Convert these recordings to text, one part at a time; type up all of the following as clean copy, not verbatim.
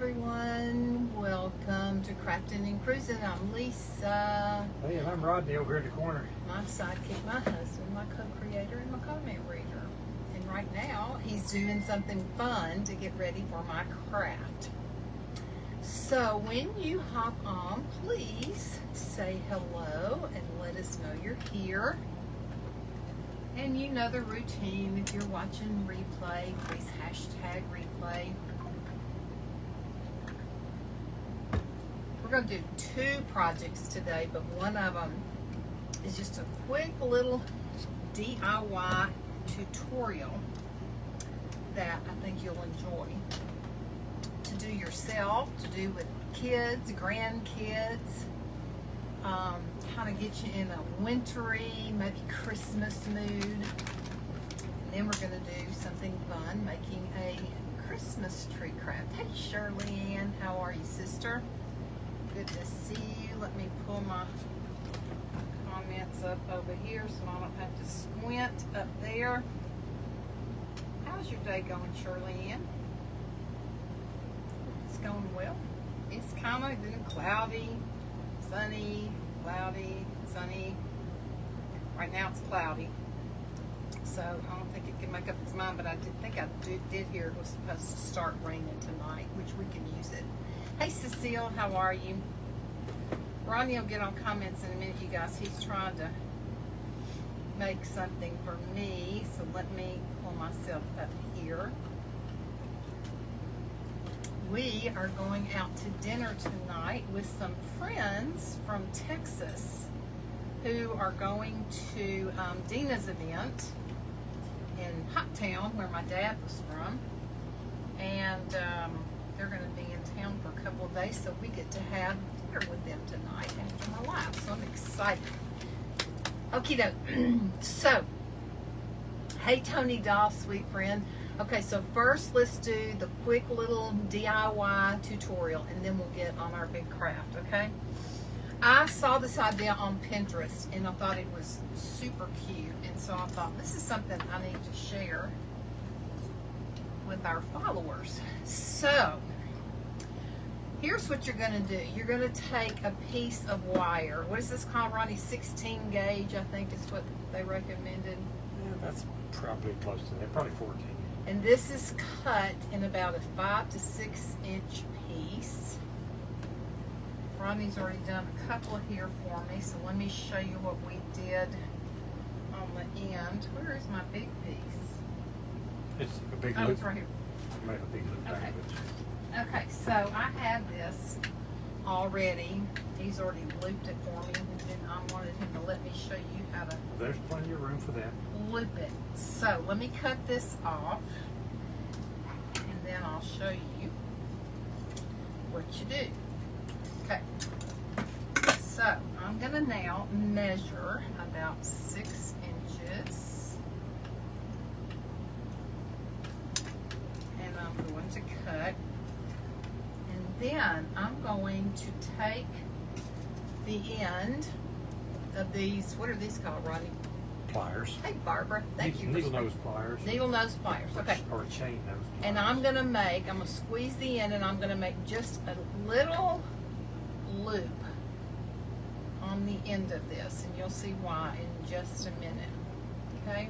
everyone. Welcome to Crafting and Cruising. I'm Lisa. Hey, and I'm Rodney over here in the corner. My sidekick, my husband, my co-creator, and my comment reader. And right now, he's doing something fun to get ready for my craft. So when you hop on, please say hello and let us know you're here. And you know the routine. If you're watching replay, please hashtag replay. We're going to do two projects today, but one of them is just a quick little DIY tutorial that I think you'll enjoy. To do yourself, to do with kids, grandkids, kind of get you in a wintry, maybe Christmas mood. And then we're going to do something fun, making a Christmas tree craft. Hey Shirley Ann, how are you, sister? Good to see you. Let me pull my comments up over here so I don't have to squint up there. How's your day going, Shirley Ann? It's going well. It's kind of cloudy, sunny, cloudy, sunny. Right now it's cloudy, so I don't think it can make up its mind, but I did hear it was supposed to start raining tonight, which we can use it. Hey Cecile, how are you? Ronnie will get on comments in a minute, you guys. He's trying to make something for me, so let me pull myself up here. We are going out to dinner tonight with some friends from Texas who are going to Dina's event in Hot Town, where my dad was from. And they're going to be in town for a couple of days, so we get to have dinner with them tonight after my life. So I'm excited. Okie doke. So, hey Tony Doll, sweet friend. Okay, so first let's do the quick little DIY tutorial and then we'll get on our big craft, okay? I saw this idea on Pinterest and I thought it was super cute, and so I thought this is something I need to share with our followers. So, here's what you're going to do. You're going to take a piece of wire. What is this called, Ronnie? 16 gauge, I think is what they recommended. Yeah, that's probably close to that. Probably 14. And this is cut in about a 5 to 6 inch piece. Ronnie's already done a couple here for me, so let me show you what we did on the end. Where is my big piece? It's a big Oh, loop. it's right here. Make a big loop Okay. out of it. Okay, so I have this already. He's already looped it for me, and I wanted him to let me show you how to There's plenty of room for that. loop it. So let me cut this off, and then I'll show you what you do. Okay, so I'm going to now measure about 6 inches, and I'm going to cut. And then I'm going to take the end of these, what are these called, Rodney? Pliers. Hey, Barbara, thank you. Needle nose pliers. Needle nose pliers, okay. Or chain nose pliers. And I'm going to squeeze the end, and I'm going to make just a little loop on the end of this, and you'll see why in just a minute, okay?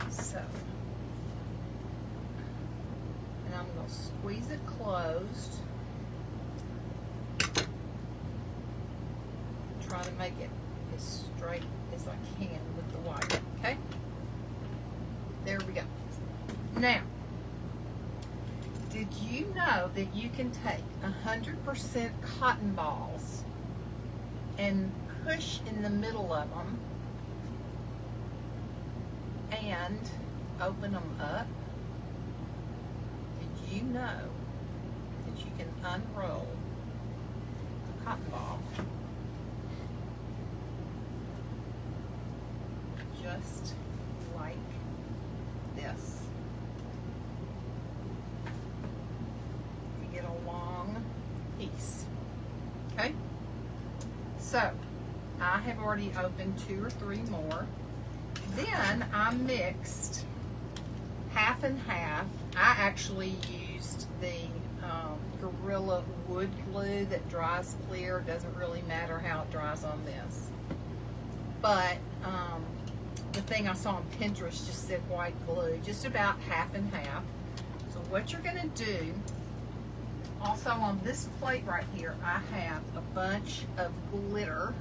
So, and I'm going to squeeze it closed. Try to make it as straight as I can with the wire, okay? There we go. Now, did you know that you can take 100% cotton balls and push in the middle of them and open them up? Did you know that you can unroll a cotton ball just like this? You get a long piece. Okay? So, I have already opened 2 or 3 more. Then I mixed 1/2 half and half. I actually used the Gorilla wood glue that dries clear. Doesn't really matter how it dries on this. But the thing I saw on Pinterest just said white glue, just about half and half. So what you're gonna do, also on this plate right here, I have a bunch of glitter.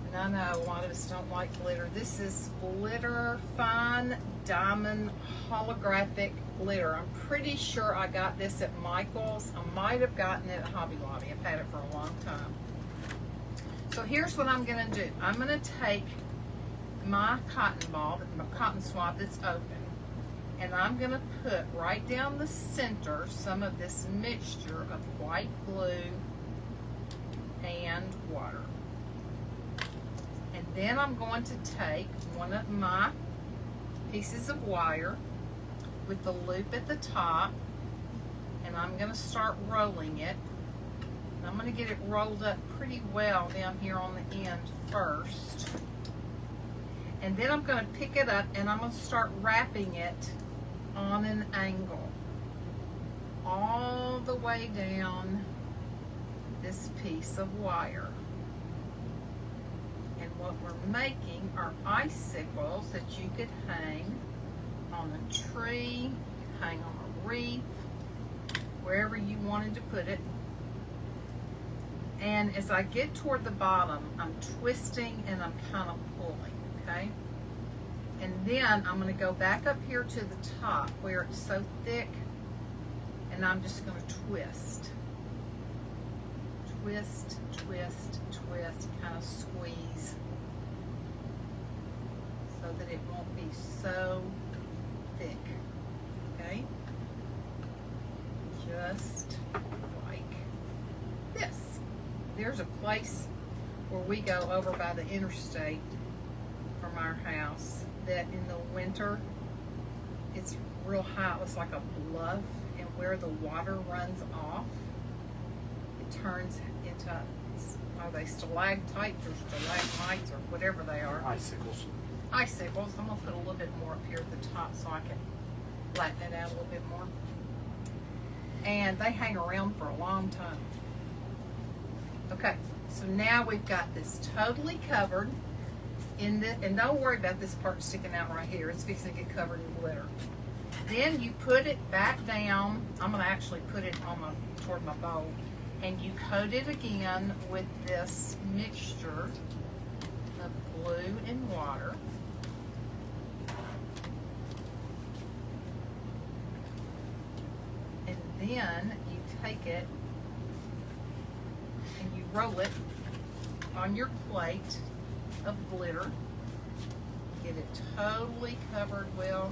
And I know a lot of us don't like glitter. This is glitter, fine diamond holographic glitter. I'm pretty sure I got this at Michael's. I might have gotten it at Hobby Lobby. I've had it for a long time. So here's what I'm gonna do. I'm gonna take my cotton ball, my cotton swab that's open, and I'm gonna put right down the center some of this mixture of white glue and water. And then I'm going to take one of my pieces of wire with the loop at the top, and I'm gonna start rolling it. I'm going to get it rolled up pretty well down here on the end first. And then I'm going to pick it up and I'm going to start wrapping it on an angle all the way down this piece of wire. And what we're making are icicles that you could hang on a tree, hang on a wreath, wherever you wanted to put it. And as I get toward the bottom, I'm twisting and I'm kind of pulling, okay? And then I'm going to go back up here to the top where it's so thick, and I'm just going to twist. Twist, twist, twist, kind of squeeze so that it won't be so thick, okay? Just like this. There's a place where we go over by the interstate from our house that in the winter it's real high. It's like a bluff, and where the water runs off, it turns into, are they stalactites or stalagmites or whatever they are? Icicles. Icicles. I'm going to put a little bit more up here at the top so I can flatten it out a little bit more. And they hang around for a long time. Okay, so now we've got this totally covered in the, and don't worry about this part sticking out right here. It's fixing to get covered in glitter. Then you put it back down. I'm going to actually put it on toward my bowl, and you coat it again with this mixture of glue and water. And then you take it and you roll it on your plate of glitter. Get it totally covered well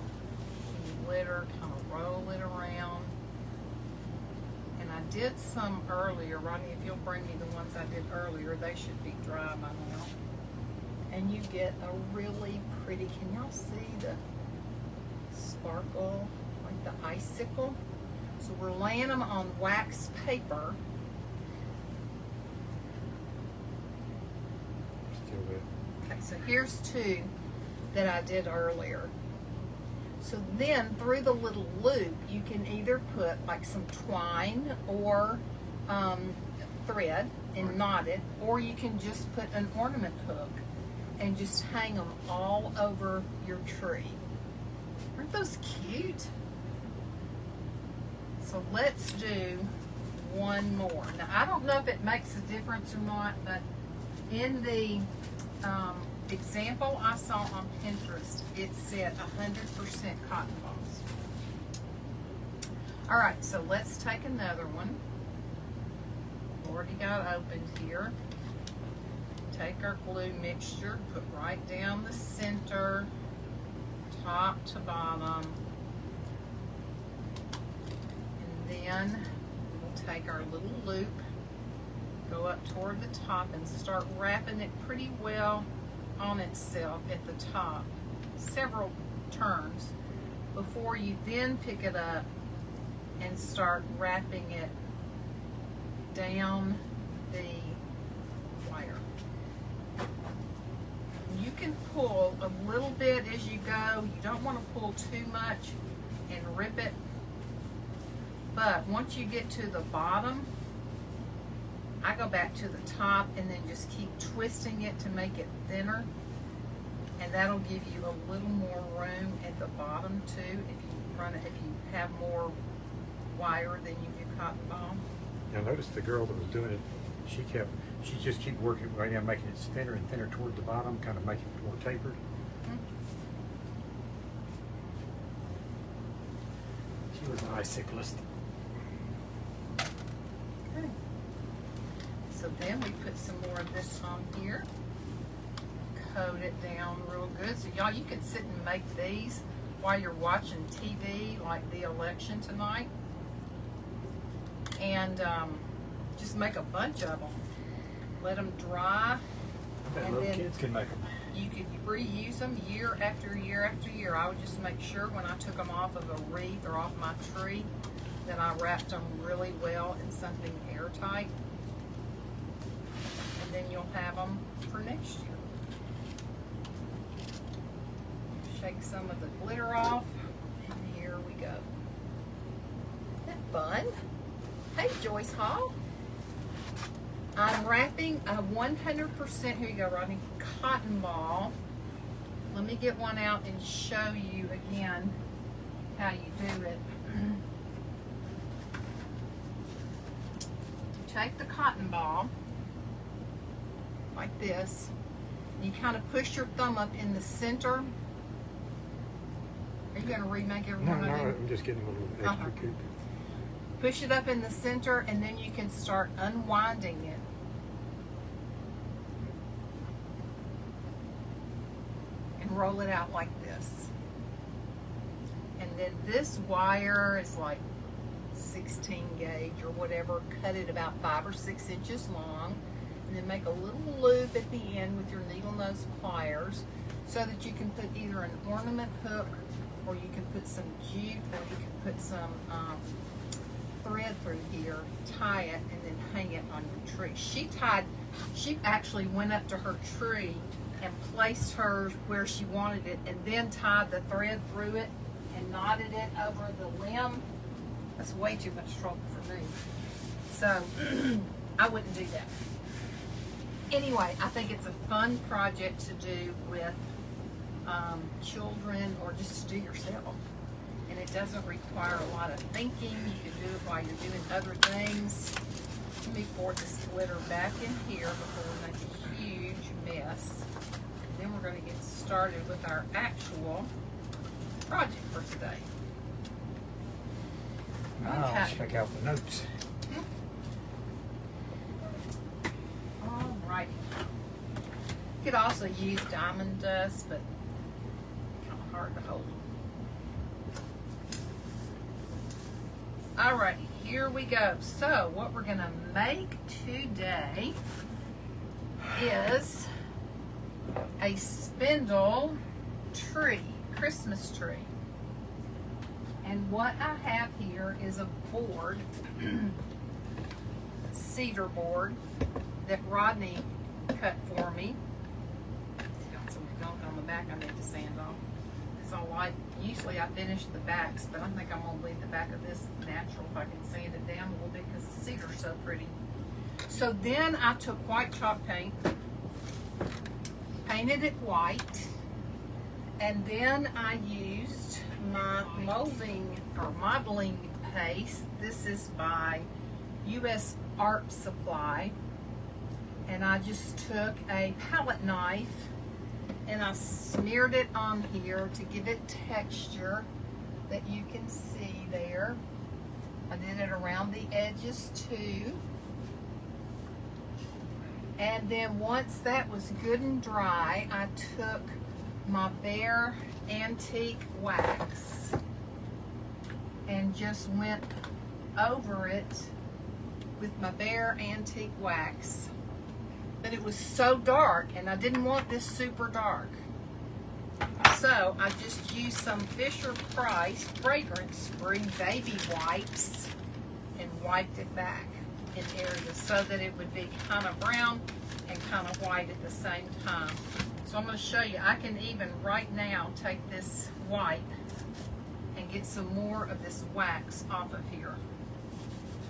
in glitter, kind of roll it around. And I did some earlier. Rodney, if you'll bring me the ones I did earlier, they should be dry by now. And you get a really pretty, can y'all see the sparkle, like the icicle? So we're laying them on wax paper. Still good. Okay, so here's two that I did earlier. So then through the little loop, you can either put like some twine or thread and knot it, or you can just put an ornament hook and just hang them all over your tree. Aren't those cute? So let's do one more. Now, I don't know if it makes a difference or not, but in the example I saw on Pinterest, it said 100% cotton balls. All right, so let's take another one. Already got opened here. Take our glue mixture, put right down the center, top to bottom. And then we'll take our little loop, go up toward the top and start wrapping it pretty well on itself at the top, several turns, before you then pick it up and start wrapping it down the wire. You can pull a little bit as you go. You don't want to pull too much and rip it. But once you get to the bottom, I go back to the top and then just keep twisting it to make it thinner. And that'll give you a little more room at the bottom too if you have more wire than you do cotton ball. Now notice the girl that was doing it, she just keep working right now, making it thinner and thinner toward the bottom, kind of making it more tapered. She was an iciculist. Okay. So then we put some more of this on here. Coat it down real good. So y'all, you could sit and make these while you're watching TV, like the election tonight. And just make a bunch of them. Let them dry. I bet And little then kids can make them. you could reuse them year after year after year. I would just make sure when I took them off of a wreath or off my tree that I wrapped them really well in something airtight. And then you'll have them for next year. Shake some of the glitter off, and here we go. Isn't that fun? Hey, Joyce Hall. I'm wrapping a 100%, here you go, Rodney, cotton ball. Let me get one out and show you again how you do it. You take the cotton ball, like this. You kind of push your thumb up in the center. Are you going to remake every No, one of them? I'm just getting a little extra coop. Push it up in the center, and then you can start unwinding it. And roll it out like this. And then this wire is like 16 gauge or whatever. Cut it about 5 or 6 inches long. And then make a little loop at the end with your needle nose pliers so that you can put either an ornament hook, or you can put some jute, or you can put some thread through here, tie it, and then hang it on your tree. She actually went up to her tree and placed hers where she wanted it, and then tied the thread through it and knotted it over the limb. That's way too much trouble for me. So I wouldn't do that. Anyway, I think it's a fun project to do with children, or just to do yourself. And it doesn't require a lot of thinking. You can do it while you're doing other things. Let me pour this glitter back in here before we make a huge mess. And then we're going to get started with our actual project for today. Now, check out the notes. Alrighty. You could also use diamond dust, but kind of hard to hold. Alrighty, here we go. So what we're gonna make today is a spindle tree, Christmas tree. And what I have here is a board, cedar board, that Rodney cut for me. It's got some gunk on the back I need to sand off. It's all like, usually I finish the backs, but I think I'm gonna leave the back of this natural if I can sand it down a little bit because the cedar's so pretty. So then I took white chalk paint, painted it white, and then I used my molding or modeling paste. This is by U.S. Art Supply. And I just took a palette knife and I smeared it on here to give it texture that you can see there. I did it around the edges too. And then once that was good and dry, I took my bare antique wax and just went over it with my bare antique wax. But it was so dark, and I didn't want this super dark. So I just used some Fisher-Price fragrance spray baby wipes and wiped it back in areas so that it would be kind of brown and kind of white at the same time. So I'm going to show you, I can even right now take this white and get some more of this wax off of here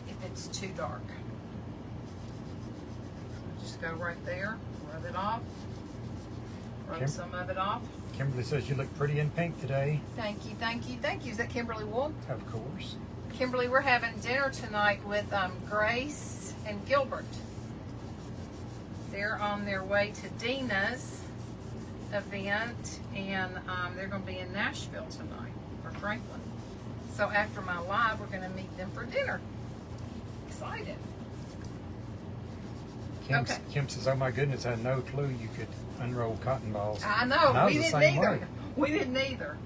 if it's too dark. Just go right there, rub it off, rub some of it off. Kimberly says you look pretty in pink today. Thank you, thank you, thank you. Is that Kimberly Wool? Of course. Kimberly, we're having dinner tonight with Grace and Gilbert. They're on their way to Dina's event, and they're going to be in Nashville tonight, or Franklin. So after my live, we're going to meet them for dinner. Excited. Kim says, oh my goodness, I had no clue you could unroll cotton balls. I know, we didn't either. Way. We didn't either.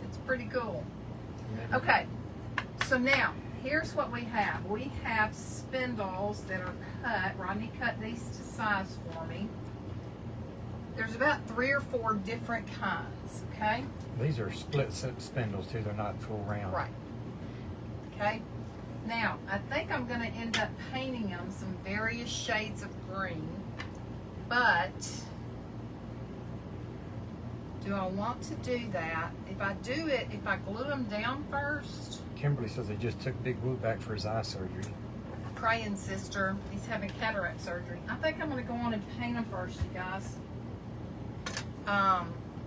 It's pretty cool. Okay, so now, here's what we have. We have spindles that are cut. Rodney cut these to size for me. There's about 3 or 4 different kinds, okay? These are split spindles too, they're not full round. Right. Okay. Now, I think I'm going to end up painting them some various shades of green, but do I want to do that? If I do it, if I glue them down first. Kimberly says they just took Big Blue back for his eye surgery. Praying sister, he's having cataract surgery. I think I'm going to go on and paint them first, you guys.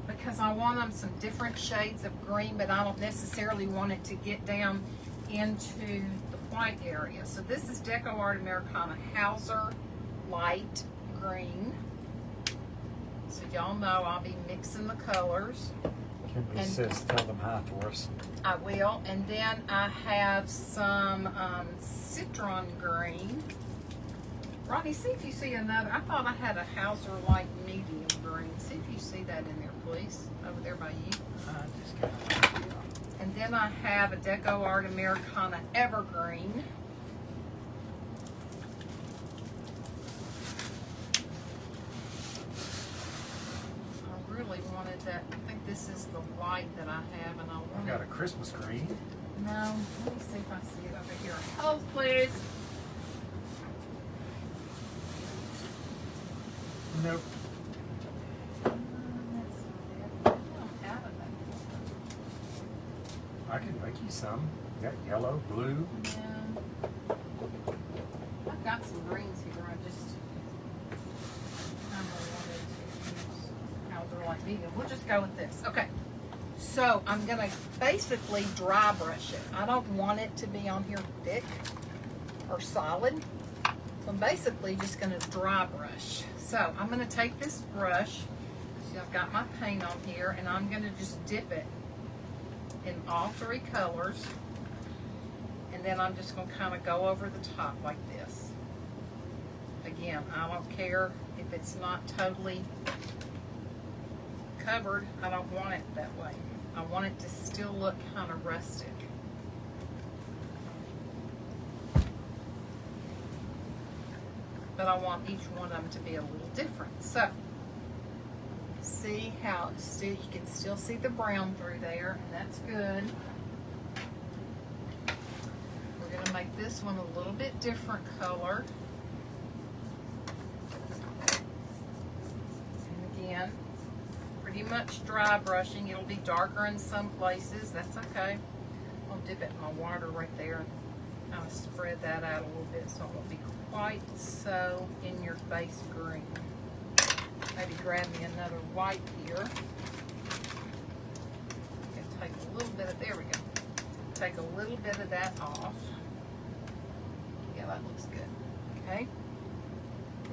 Because I want them some different shades of green, but I don't necessarily want it to get down into the white area. So this is Deco Art Americana Hauser Light Green. So y'all know I'll be mixing the colors. Kimberly says tell them hi for us. I will. And then I have some Citron Green. Rodney, see if you see another. I thought I had a Hauser Light Medium Green. See if you see that in there, please. Over there by you. And then I have a Deco Art Americana Evergreen. I really wanted that. I think this is the light that I have, and I want. I've got a Christmas green. No, let me see if I see it over here. Hold, please. Nope. I can make you some. You got yellow, blue. Yeah. I've got some greens here. I just kind of wanted to use Hauser Light Medium. We'll just go with this. Okay. So I'm going to basically dry brush it. I don't want it to be on here thick or solid. So I'm basically just going to dry brush. So I'm going to take this brush. See, I've got my paint on here, and I'm going to just dip it in all 3 colors, and then I'm just going to kind of go over the top like this. Again, I don't care if it's not totally covered. I don't want it that way. I want it to still look kind of rustic. But I want each one of them to be a little different. So, see how still you can still see the brown through there, and that's good. We're going to make this one a little bit different color. And again, pretty much dry brushing. It'll be darker in some places. That's okay. I'll dip it in my water right there and kind of spread that out a little bit so it won't be quite so in your face green. Maybe grab me another white here. And take a little bit of, there we go. Take a little bit of that off. Yeah, that looks good. Okay.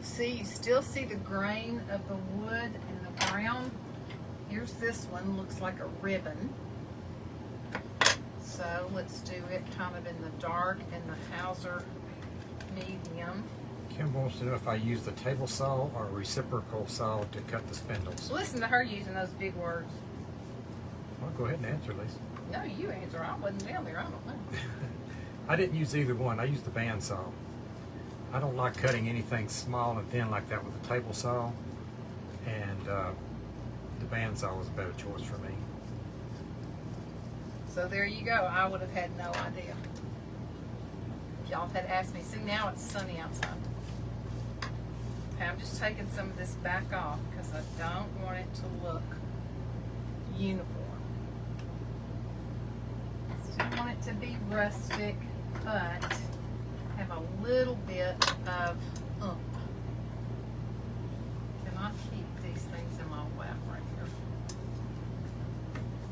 See, you still see the grain of the wood and the brown. Here's this one, looks like a ribbon. So let's do it kind of in the dark and the Hauser medium. Kim wants to know if I use the table saw or reciprocal saw to cut the spindles. Listen to her using those big words. Well, go ahead and answer, Lisa. No, you answer. I wasn't down there. I don't know. I didn't use either one. I used the bandsaw. I don't like cutting anything small and thin like that with a table saw, and the bandsaw was a better choice for me. So there you go. I would have had no idea. If y'all had asked me. See, now it's sunny outside. Okay, I'm just taking some of this back off because I don't want it to look uniform. Still want it to be rustic, but have a little bit of oomph. Cannot keep these things in my lap right here.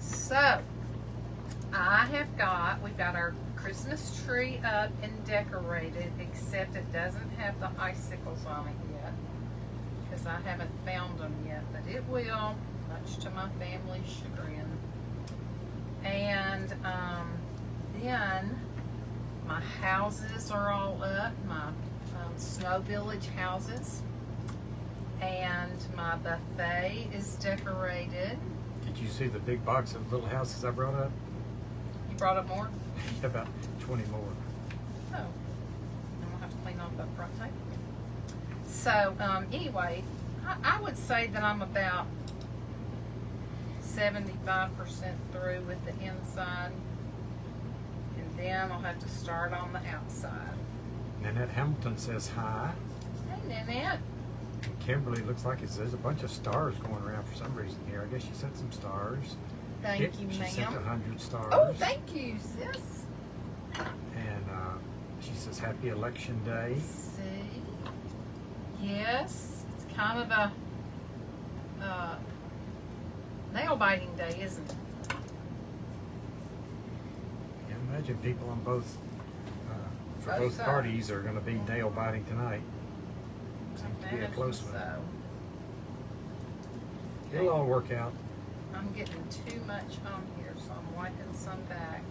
So, we've got our Christmas tree up and decorated, except it doesn't have the icicles on it yet, because I haven't found them yet, but it will, much to my family's chagrin. And then my houses are all up, my Snow Village houses, and my buffet is decorated. Did you see the big box of little houses I brought up? You brought up more? About 20 more. Oh, and we'll have to clean off that front table. So, anyway, I would say that I'm about 75% through with the inside, and then I'll have to start on the outside. Nanette Hamilton says hi. Hey, Nanette. And Kimberly looks like there's a bunch of stars going around for some reason here. I guess she sent some stars. Thank you, She sent ma'am. 100 stars. Oh, thank you, sis. And she says happy election day. See? Yes, it's kind of a nail biting day, isn't it? Yeah, imagine people on both for Both both sides. parties are going to be nail biting tonight. Seems to be a Imagine close one. so. It'll all work out. I'm getting too much on here, so I'm wiping some back.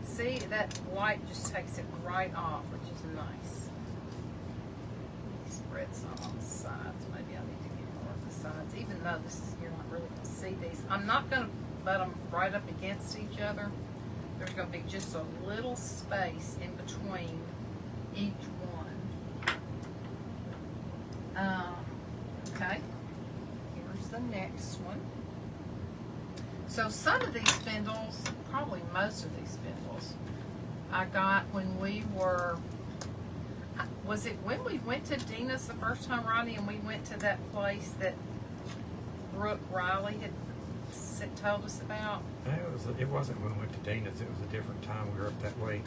See, that white just takes it right off, which is nice. Spread some on the sides. Maybe I need to get more of the sides, even though this is, you're not really going to see these. I'm not going to let them right up against each other. There's going to be just a little space in between each one. Okay. Here's the next one. So some of these spindles, probably most of these spindles, I got when we were, was it when we went to Dina's the first time, Ronnie, and we went to that place that Brooke Riley had told us about? It wasn't when we went to Dana's. It was a different time. We were up that way.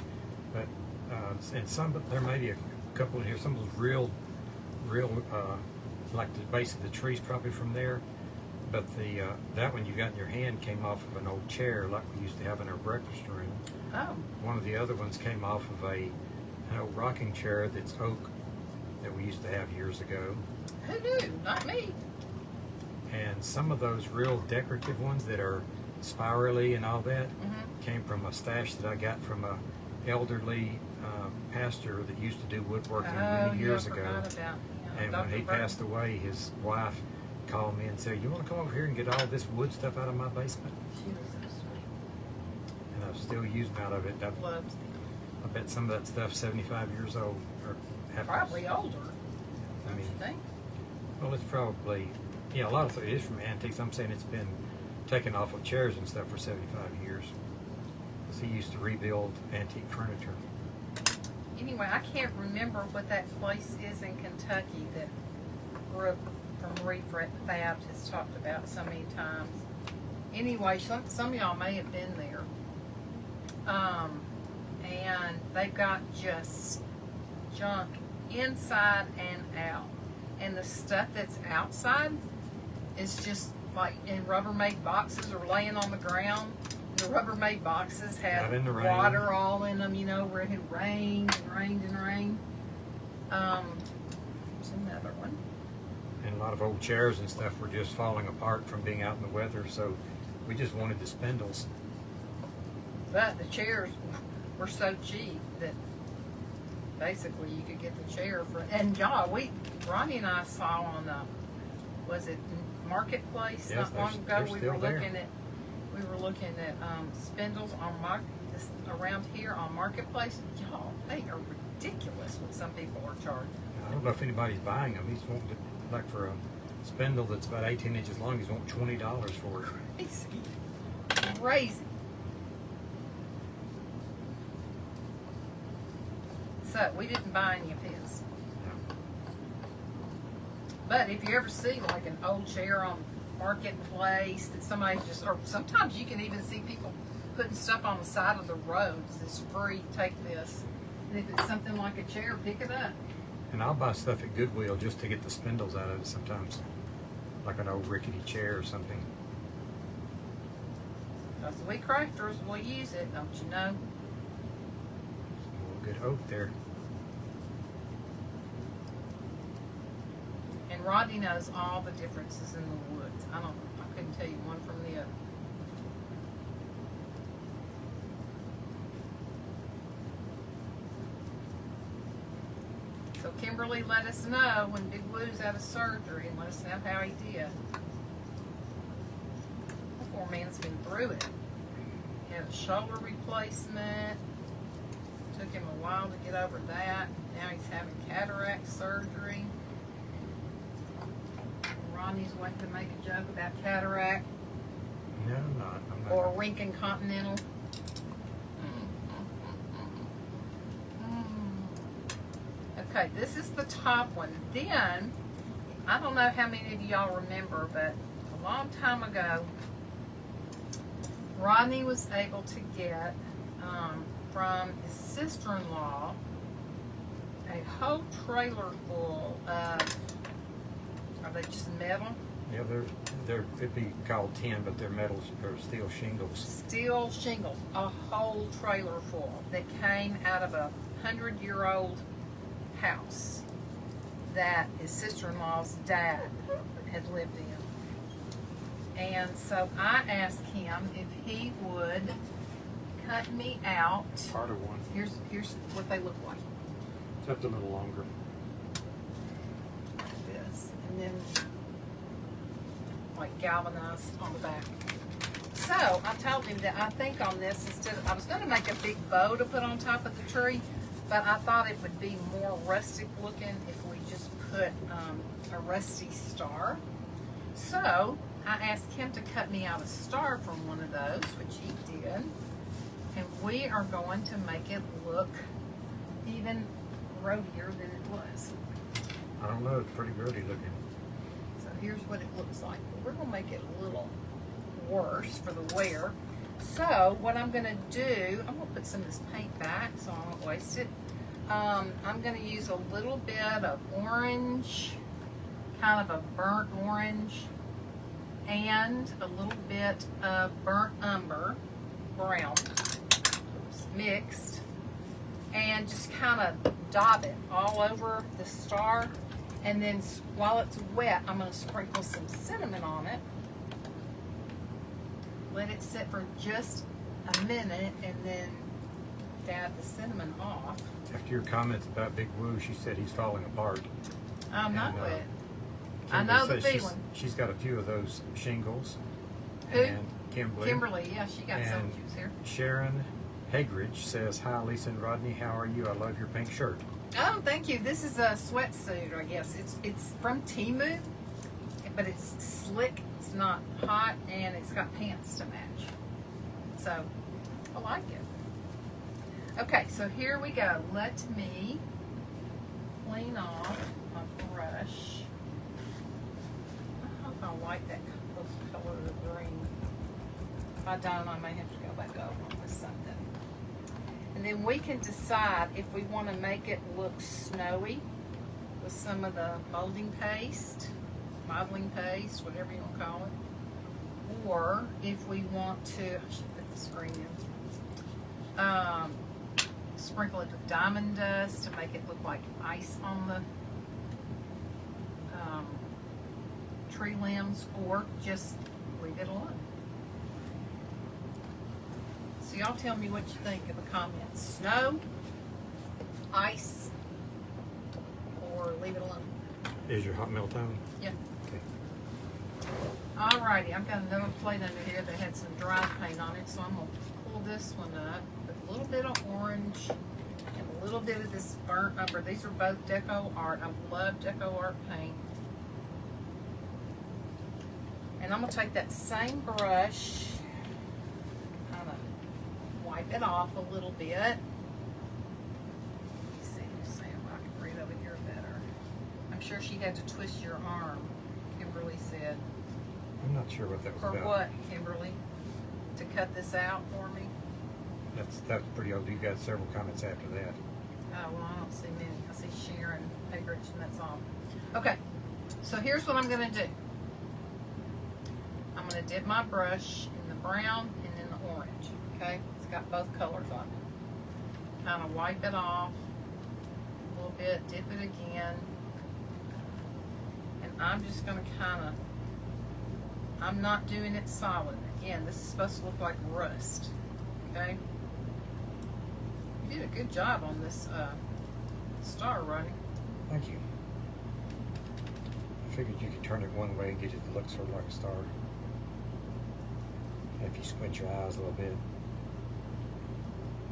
But and some, but there may be a couple in here. Some of those real, like the base of the trees, probably from there. But the that one you got in your hand came off of an old chair like we used to have in our breakfast room. Oh. One of the other ones came off of an old rocking chair that's oak that we used to have years ago. Who knew? Not me. And some of those real decorative ones that are spirally and all that came from a stash that I got from a elderly pastor that used to do woodworking many years ago. About, And Dr. when he Burton. passed away, his wife called me and said, "You want to come over here and get all this wood stuff out of my basement?" She was so sweet. And I've still used out of it. Loves I bet some of that stuff's 75 years old or half. probably older. I Don't mean, you think? well, it's probably, yeah, a lot of it is from antiques. I'm saying it's been taken off of chairs and stuff for 75 years. Because he used to rebuild antique furniture. Anyway, I can't remember what that place is in Kentucky that Brooke from Refret Fab has talked about so many times. Anyway, some of y'all may have been there. And they've got just junk inside and out. And the stuff that's outside is just like in Rubbermaid boxes or laying on the ground. The Rubbermaid boxes have Not in the rain. water all in them, you know, where it had rained and rained and rained. There's another one. And a lot of old chairs and stuff were just falling apart from being out in the weather, so we just wanted the spindles. But the chairs were so cheap that basically you could get the chair for, and y'all, Ronnie and I saw on was it Marketplace Yes, not long ago? they're We still were there. looking at spindles on around here on Marketplace. Y'all, they are ridiculous what some people are charging. I don't know if anybody's buying them. He's wanting to, like for a spindle that's about 18 inches long, he's wanting $20 for it. Crazy. So we didn't buy any of his. But if you ever see like an old chair on Marketplace that somebody's just, or sometimes you can even see people putting stuff on the side of the road. It's free, take this. And if it's something like a chair, pick it up. And I'll buy stuff at Goodwill just to get the spindles out of it sometimes. Like an old rickety chair or something. Because we crafters will use it, don't you know? A little good oak there. And Rodney knows all the differences in the woods. I couldn't tell you one from the other. So Kimberly let us know when Big Blue's out of surgery and let us know how he did. The poor man's been through it. He had a shoulder replacement. Took him a while to get over that. Now he's having cataract surgery. Ronnie's waiting to make a joke about cataract. No, I'm not. Or Lincoln Continental. Okay, this is the top one. Then, I don't know how many of y'all remember, but a long time ago, Rodney was able to get from his sister-in-law a whole trailer full of, are they just metal? Yeah, it'd be called tin, but they're metals or steel shingles. Steel shingles, a whole trailer full that came out of a 100-year-old house that his sister-in-law's dad had lived in. And so I asked him if he would cut me out. Part of one. Here's what they look like. Except a little longer. Like this. And then like galvanized on the back. So I told him that I think on this, instead of, I was going to make a big bow to put on top of the tree, but I thought it would be more rustic looking if we just put a rusty star. So I asked him to cut me out a star from one of those, which he did. And we are going to make it look even roadier than it was. I don't know, it's pretty grody looking. So here's what it looks like. We're going to make it a little worse for the wear. So what I'm going to do, I'm going to put some of this paint back so I won't waste it. I'm going to use a little bit of orange, kind of a burnt orange, and a little bit of burnt umber, brown, mixed, and just kind of dab it all over the star. And then while it's wet, I'm going to sprinkle some cinnamon on it. Let it sit for just a minute and then dab the cinnamon off. After your comments about Big Woo, she said he's falling apart. I'm not And, it. I know the feeling. She's got a few of those shingles. Who? And Kimberly, yeah, she got some juice here. Sharon Hagridge says, "Hi, Lisa and Rodney. How are you? I love your pink shirt." Oh, thank you. This is a sweatsuit, I guess. It's from Temu, but it's slick. It's not hot, and it's got pants to match. So, I like it. Okay, so here we go. Let me clean off my brush. I hope I like that color of the green. If I don't, I may have to go back over with something. And then we can decide if we want to make it look snowy with some of the molding paste, modeling paste, whatever you want to call it. Or if we want to, I should put the screen in, sprinkle it with diamond dust to make it look like ice on the tree limbs, or just leave it alone. So y'all tell me what you think in the comments. Snow, ice, or leave it alone. Is your hot melt on? Yeah. Okay. Alrighty, I've got another plate under here that had some dry paint on it, so I'm going to pull this one up with a little bit of orange and a little bit of this burnt umber. These are both Deco Art. I love Deco Art paint. And I'm going to take that same brush, kind of wipe it off a little bit. Let me see if I can read over here better. I'm sure she had to twist your arm, Kimberly said. I'm not sure what that was For about. what, Kimberly? To cut this out for me? That's pretty old. You got several comments after that. Oh, well, I don't see many. I see Sharon, Egrich, and that's all. Okay, so here's what I'm going to do. I'm going to dip my brush in the brown and in the orange, okay? It's got both colors on it. Kind of wipe it off a little bit, dip it again. And I'm just going to kind of, I'm not doing it solid. Again, this is supposed to look like rust, okay? You did a good job on this star, Ronnie. Thank you. I figured you could turn it one way and get it to look sort of like a star. If you squint your eyes a little bit.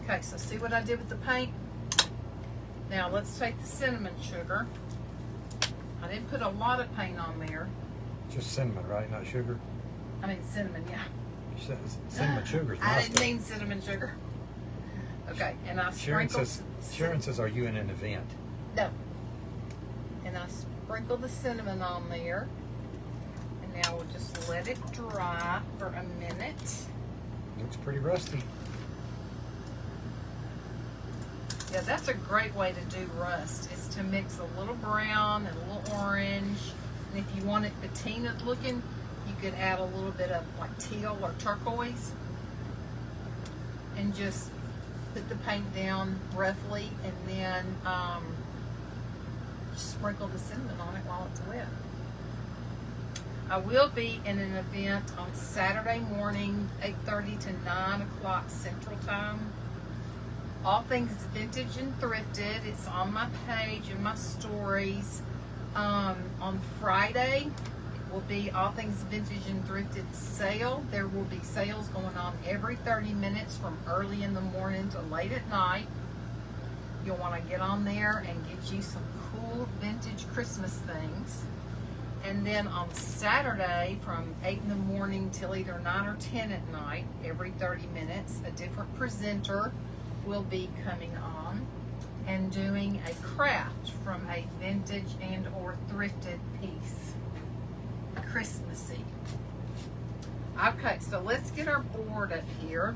Okay, so see what I did with the paint? Now let's take the cinnamon sugar. I didn't put a lot of paint on there. Just cinnamon, right? Not sugar? I mean cinnamon, yeah. You said cinnamon sugar is I my didn't stuff. mean cinnamon sugar. Okay, and I Sharon sprinkled. says, are you in an event? No. And I sprinkled the cinnamon on there. And now we'll just let it dry for a minute. Looks pretty rusty. Yeah, that's a great way to do rust, is to mix a little brown and a little orange. And if you want it patina looking, you could add a little bit of like teal or turquoise. And just put the paint down roughly, and then sprinkle the cinnamon on it while it's wet. I will be in an event on Saturday morning, 8:30 to 9 o'clock Central Time. All things vintage and thrifted. It's on my page and my stories. On Friday, it will be all things vintage and thrifted sale. There will be sales going on every 30 minutes from early in the morning to late at night. You'll want to get on there and get you some cool vintage Christmas things. And then on Saturday from 8 in the morning till either 9 or 10 at night, every 30 minutes, a different presenter will be coming on and doing a craft from a vintage and or thrifted piece. Christmassy. Okay, so let's get our board up here.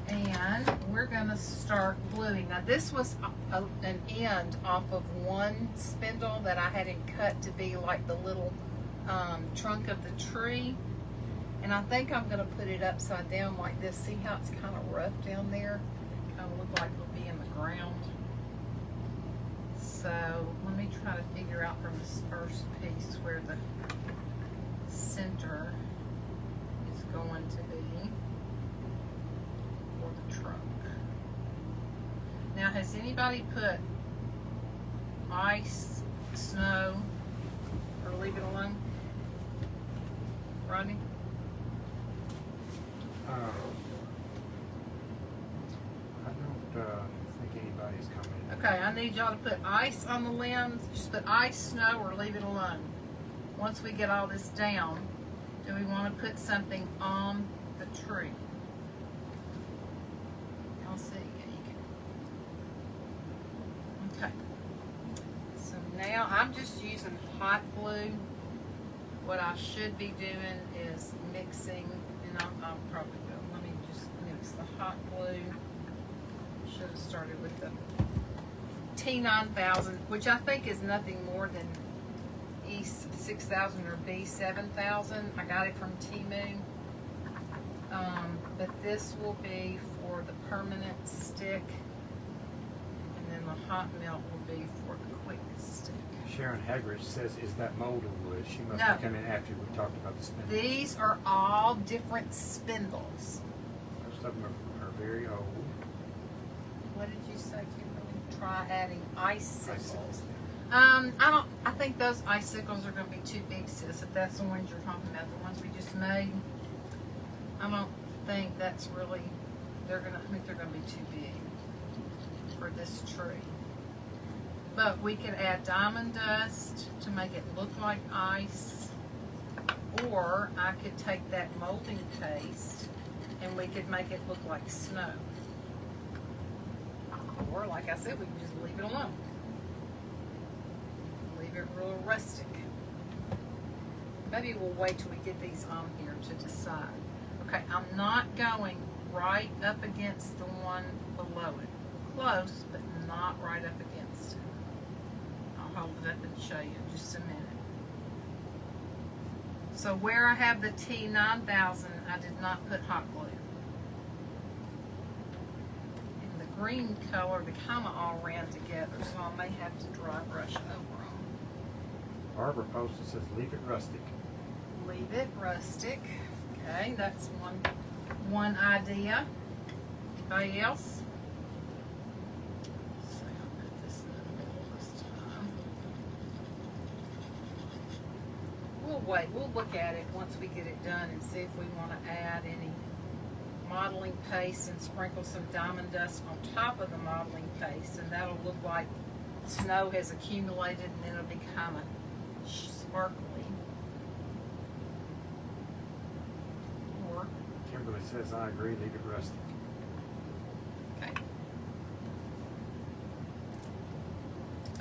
And we're going to start gluing. Now this was an end off of one spindle that I had it cut to be like the little trunk of the tree. And I think I'm going to put it upside down like this. See how it's kind of rough down there? Kind of look like it'll be in the ground. So let me try to figure out from this first piece where the center is going to be for the trunk. Now, has anybody put ice, snow, or leave it alone? Rodney? I don't think anybody's coming. Okay, I need y'all to put ice on the limbs. Just put ice, snow, or leave it alone. Once we get all this down, do we want to put something on the tree? I'll see. Yeah, you can. Okay. So now I'm just using hot glue. What I should be doing is mixing, and I'll probably go. Let me just mix the hot glue. Should have started with the T9000, which I think is nothing more than E6000 or B7000. I got it from Temu. But this will be for the permanent stick, and then the hot melt will be for the quick stick. Sharon Hagridge says, is that molded wood? She must No. have come in after we talked about the spindles. These are all different spindles. Most of them are very old. What did you say, Kimberly? Try adding icicles. Icicles. I think those icicles are going to be too big, sis. If that's the ones you're talking about, the ones we just made, I don't think that's really. I think they're going to be too big for this tree. But we could add diamond dust to make it look like ice, or I could take that molding paste and we could make it look like snow. Or, like I said, we can just leave it alone. leave it real rustic. Maybe we'll wait till we get these on here to decide. Okay, I'm not going right up against the one below it. Close, but not right up against it. I'll hold it up and show you in just a minute. So where I have the T9000, I did not put hot glue. And the green color, they kind of all ran together, so I may have to dry brush over them. Barbara posted says leave it rustic. Leave it rustic. Okay, that's one idea. Anybody else? So I'll put this in the middle this time. We'll wait. We'll look at it once we get it done and see if we want to add any modeling paste and sprinkle some diamond dust on top of the modeling paste, and that'll look like snow has accumulated, and then it'll be kind of sparkly. Or Kimberly says I agree, leave it rustic. okay.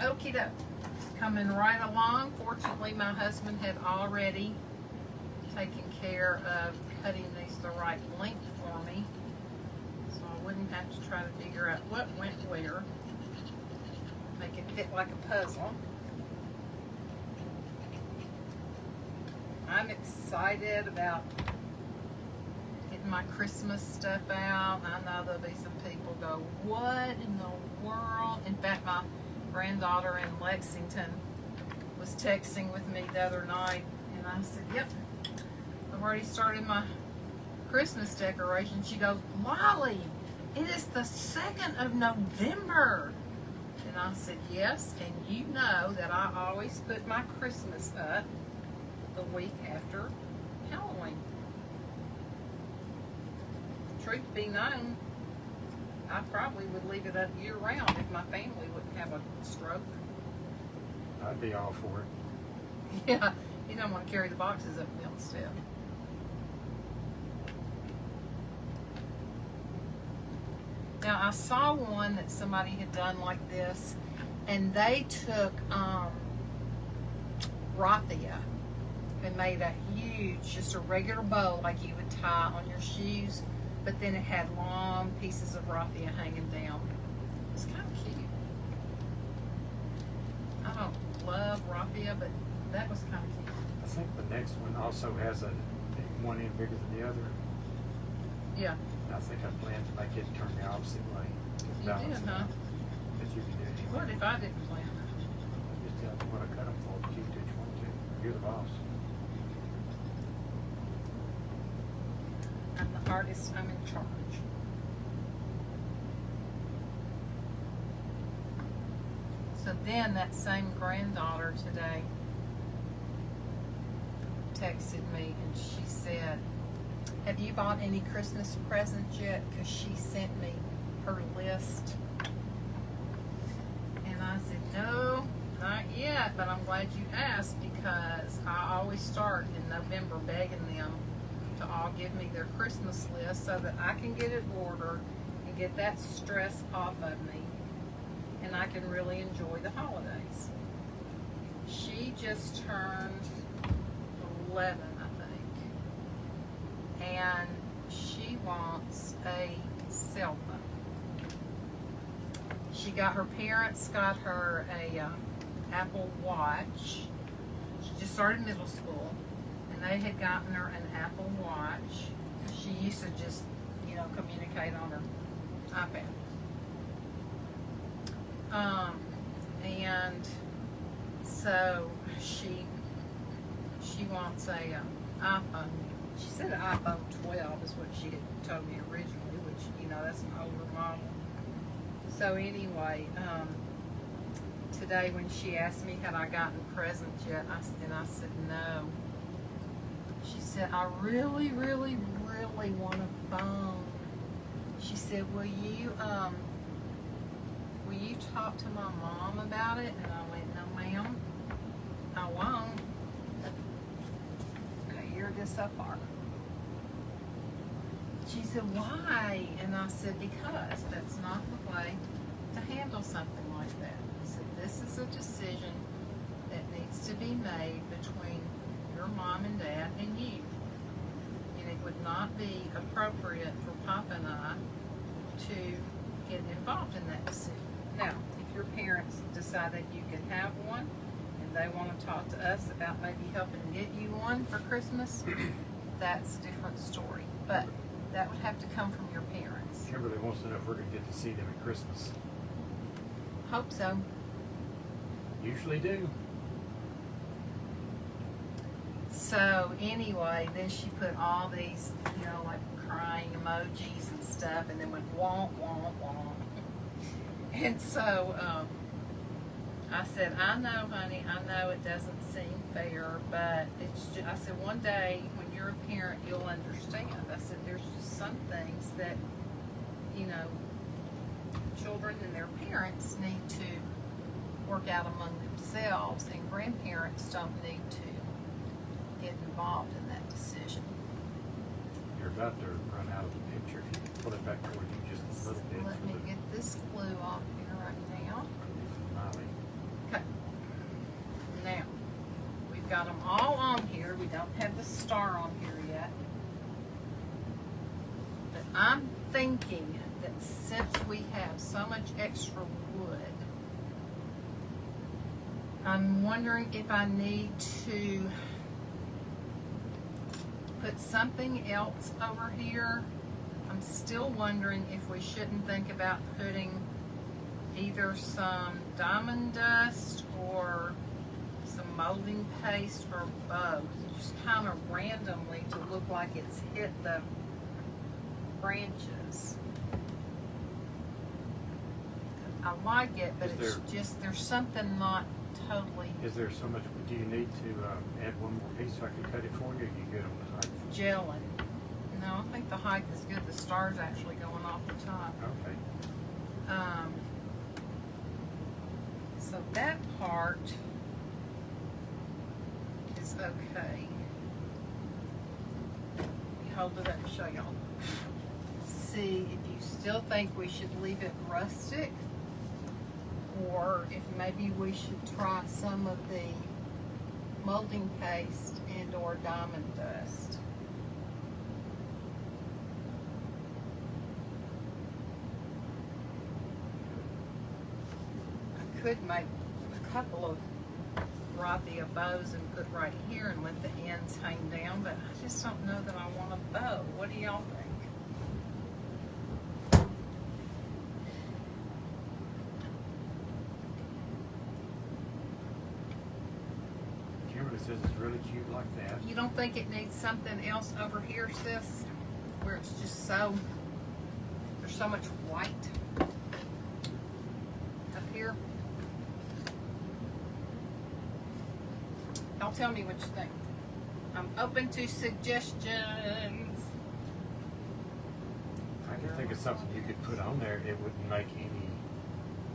Okie doke. Coming right along. Fortunately, my husband had already taken care of cutting these the right length for me, so I wouldn't have to try to figure out what went where. Make it fit like a puzzle. I'm excited about getting my Christmas stuff out. I know there'll be some people go, what in the world? In fact, my granddaughter in Lexington was texting with me the other night, and I said, yep, I've already started my Christmas decoration. She goes, Lolly, it is the 2nd of November. And I said, yes, and you know that I always put my Christmas up the week after Halloween. Truth be known, I probably would leave it up year round if my family wouldn't have a stroke. I'd be all for it. Yeah, you don't want to carry the boxes up the step. Now I saw one that somebody had done like this, and they took raffia and made a huge, just a regular bow like you would tie on your shoes, but then it had long pieces of raffia hanging down. It's kind of cute. I don't love raffia, but that was kind of cute. I think the next one also has one end bigger than the other. Yeah. I think I plan to make it turn the opposite way. You did, huh? But you can do it anyway. What if I didn't plan it? Just tell me what I cut them for, but you do what you want to. You're the boss. I'm the artist, I'm in charge. So then that same granddaughter today texted me and she said, have you bought any Christmas presents yet? Because she sent me her list. And I said, no, not yet, but I'm glad you asked, because I always start in November begging them to all give me their Christmas list so that I can get it ordered and get that stress off of me, and I can really enjoy the holidays. She just turned 11, I think, and she wants a cell phone. Her parents got her a Apple Watch. She just started middle school, and they had gotten her an Apple Watch. She used to just, communicate on her iPad. And so she wants a iPhone. She said an iPhone 12 is what she had told me originally, which, that's an older model. So anyway, today when she asked me had I gotten presents yet, I said no. She said, I really, really, really want a phone. She said, will you talk to my mom about it? And I went, no ma'am, I won't. Okay, you're just so far. She said, why? And I said, because that's not the way to handle something like that. I said, this is a decision that needs to be made between your mom and dad and you. And it would not be appropriate for Papa and I to get involved in that decision. Now, if your parents decide that you can have one and they want to talk to us about maybe helping get you one for Christmas, that's a different story. But that would have to come from your parents. Kimberly wants to know if we're going to get to see them at Christmas. Hope so. Usually do. So anyway, then she put all these, you know, like crying emojis and stuff, and then went womp, womp, womp. And so I said, I know, honey, I know it doesn't seem fair, but it's just, I said, one day when you're a parent, you'll understand. I said, there's just some things that, you know, children and their parents need to work out among themselves, and grandparents don't need to get involved in that decision. You're about to run out of the picture. If you can pull it back toward you just a little bit. Let me get this glue off here right now. Molly. Okay. Now, we've got them all on here. We don't have the star on here yet. But I'm thinking that since we have so much extra wood, I'm wondering if I need to put something else over here. I'm still wondering if we shouldn't think about putting either some diamond dust or some molding paste or both, just kind of randomly to look like it's hit the branches. I like it, but it's just, there's something not totally. Is there so much, do you need to add one more piece so I can cut it for you, or you good on the height? Gelling. No, I think the height is good. The star's actually going off the top. Okay. So that part is okay. Let me hold it up and show y'all. See if you still think we should leave it rustic, or if maybe we should try some of the molding paste and or diamond dust. I could make a couple of raffia bows and put right here and let the ends hang down, but I just don't know that I want a bow. What do y'all think? Kimberly says it's really cute like that. You don't think it needs something else over here, sis? Where it's just so, there's so much white up here? Y'all tell me what you think. I'm open to suggestions. I can think of something you could put on there. It wouldn't make any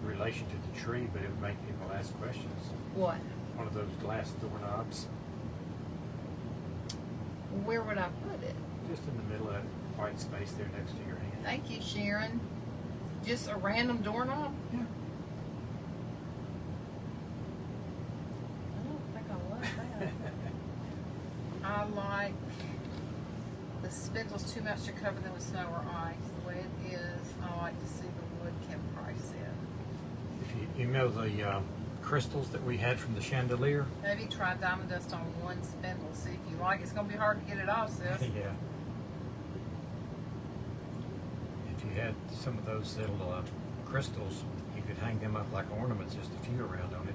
relation to the tree, but it would make people ask questions. What? One of those glass doorknobs, Where would I put it? just in the middle of that white space there next to your hand. Thank you, Sharon. Just a random doorknob? Yeah. I don't think I love that. I like the spindles too much to cover them with snow or ice. The way it is, I like to see the wood Kim Price said. If you know the crystals that we had from the chandelier. Maybe try diamond dust on one spindle. See if you like it. It's going to be hard to get it off, sis. Yeah. If you had some of those little crystals, you could hang them up like ornaments, just a few around on it.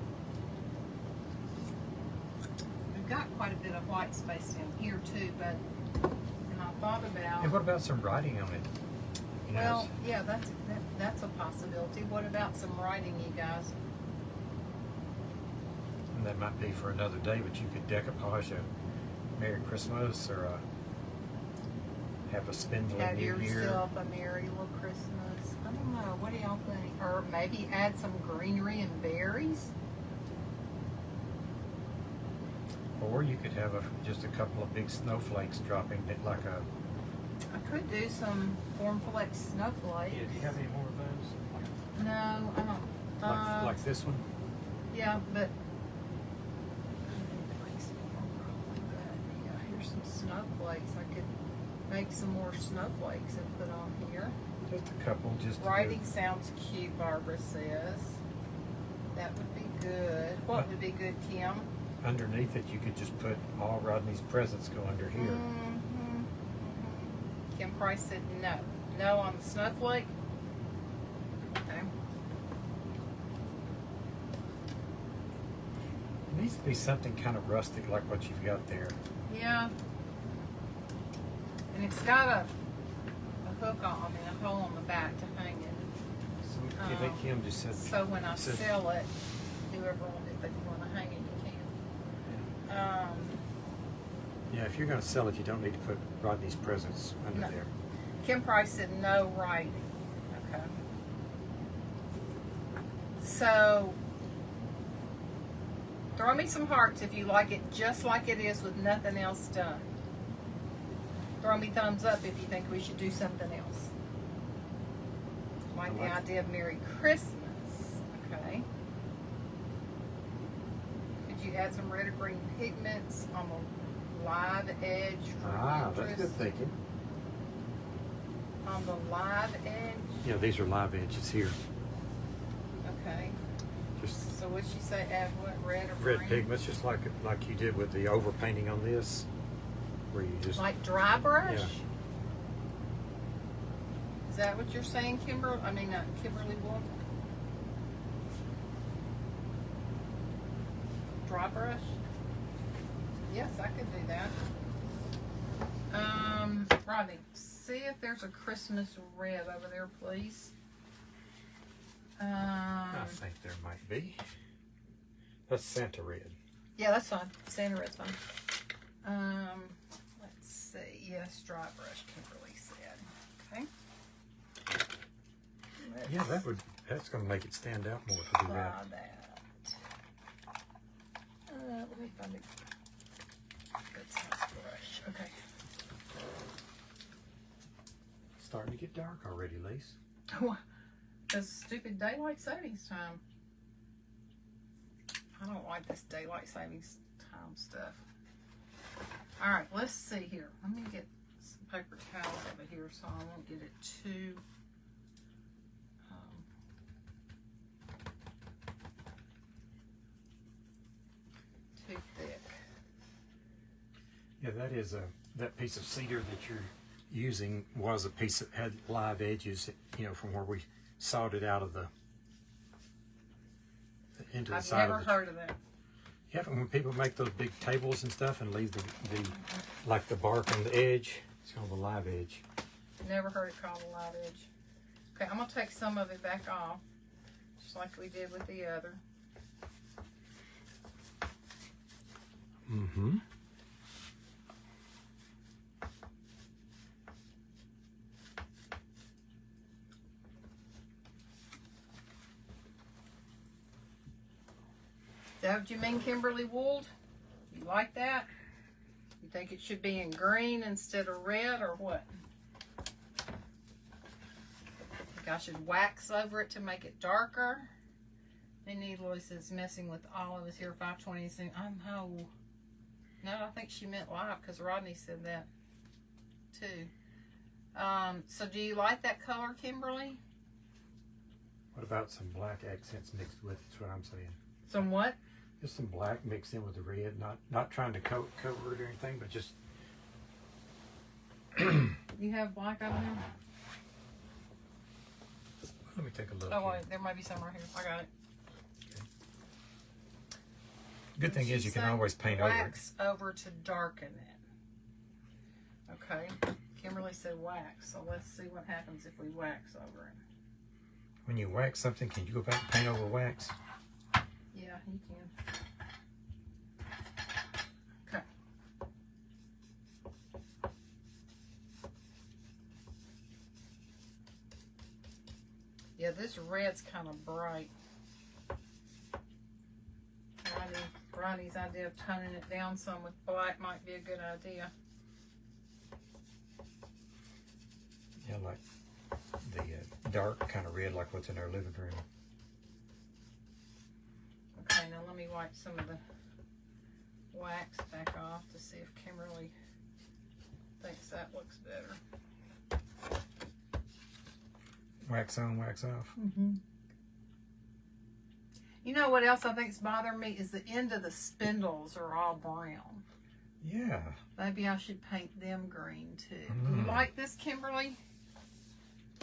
We've got quite a bit of white space down here too, but and I thought about. And what about some writing on it? You know, Well, yeah, that's a possibility. What about some writing, you guys? and that might be for another day, but you could decoupage a Merry Christmas or have a spindle Have in New Year. yourself a merry little Christmas. I don't know. What do y'all think? Or maybe add some greenery and berries. Or you could have just a couple of big snowflakes dropping it like a. I could do some cornflake snowflakes. Yeah, do you have any more of those? No, I don't. Like this one? Yeah, but there's some snowflakes. I could make some more snowflakes and put on here. Just a couple, just to Writing give- sounds cute, Barbara says. That would be good. What would be good, Kim? Underneath it, you could just put all Rodney's presents go under here. Mm-hmm. Kim Price said no. No on the snowflake. Okay. It needs to be something kind of rustic like what you've got there. Yeah. And it's got a hook on, I mean, a hole on the back to hang it. So you think Kim just said? So when I said- sell it, whoever wanted, if they want to hang it, you can. Yeah, if you're going to sell it, you don't need to put Rodney's presents under No. there. Kim Price said no writing. Okay. So, throw me some hearts if you like it just like it is with nothing else done. Throw me thumbs up if you think we should do something else. Like I the like it. idea of Merry Christmas. Okay. Could you add some red or green pigments on the live edge for That's interest? good thinking. On the live edge? Yeah, these are live edges here. Okay. Just So what'd she say, add what, red or red green? pigments, just like you did with the overpainting on this, where you just Like dry brush? Yeah. Is that what you're saying, Kimberly Wolf? Dry brush? Yes, I could do that. Rodney, see if there's a Christmas red over there, please. I think there might be. That's Santa red. Yeah, that's fine. Santa red's fine. Let's see. Yes, dry brush, Kimberly said. Okay. Yeah, that's going to make it stand out more to do Try that. that. Let me find a good size brush. Okay. Starting to get dark already, Lise. This stupid daylight savings time. I don't like this daylight savings time stuff. All right, let's see here. Let me get some paper towels over here so I won't get it too too thick. Yeah, that piece of cedar that you're using was a piece that had live edges, from where we sawed it out of the into the I've side never of the heard of that. Yeah, but when people make those big tables and stuff and leave the like the bark on the edge, it's called the live edge. Never heard it called a live edge. Okay, I'm gonna take some of it back off, just like we did with the other. Mm-hmm. Is that what you mean, Kimberly Wold? You like that? You think it should be in green instead of red, or what? Think I should wax over it to make it darker? And Eloise is messing with all of us here. 520 saying, no, I think she meant live because Rodney said that too. So do you like that color, Kimberly? What about some black accents mixed with it? That's what I'm saying. Some what? Just some black mixed in with the red, not trying to cover it or anything, but just You have black over there? let me take a look. Oh here. wait, there might be some right here. I got it. Good thing is you can always paint over it. Wax over to darken it. Okay. Kimberly said wax, so let's see what happens if we wax over it. When you wax something, can you go back and paint over wax? Yeah, you can. Okay. Yeah, this red's kind of bright. Ronnie's idea of toning it down some with black might be a good idea. Yeah, like the dark kind of red, like what's in our living room. Okay, now let me wipe some of the wax back off to see if Kimberly thinks that looks better. Wax on, wax off. Mm-hmm. You know what else I think's bothering me is the end of the spindles are all brown. Yeah. Maybe I should paint them green too. Do you like this, Kimberly?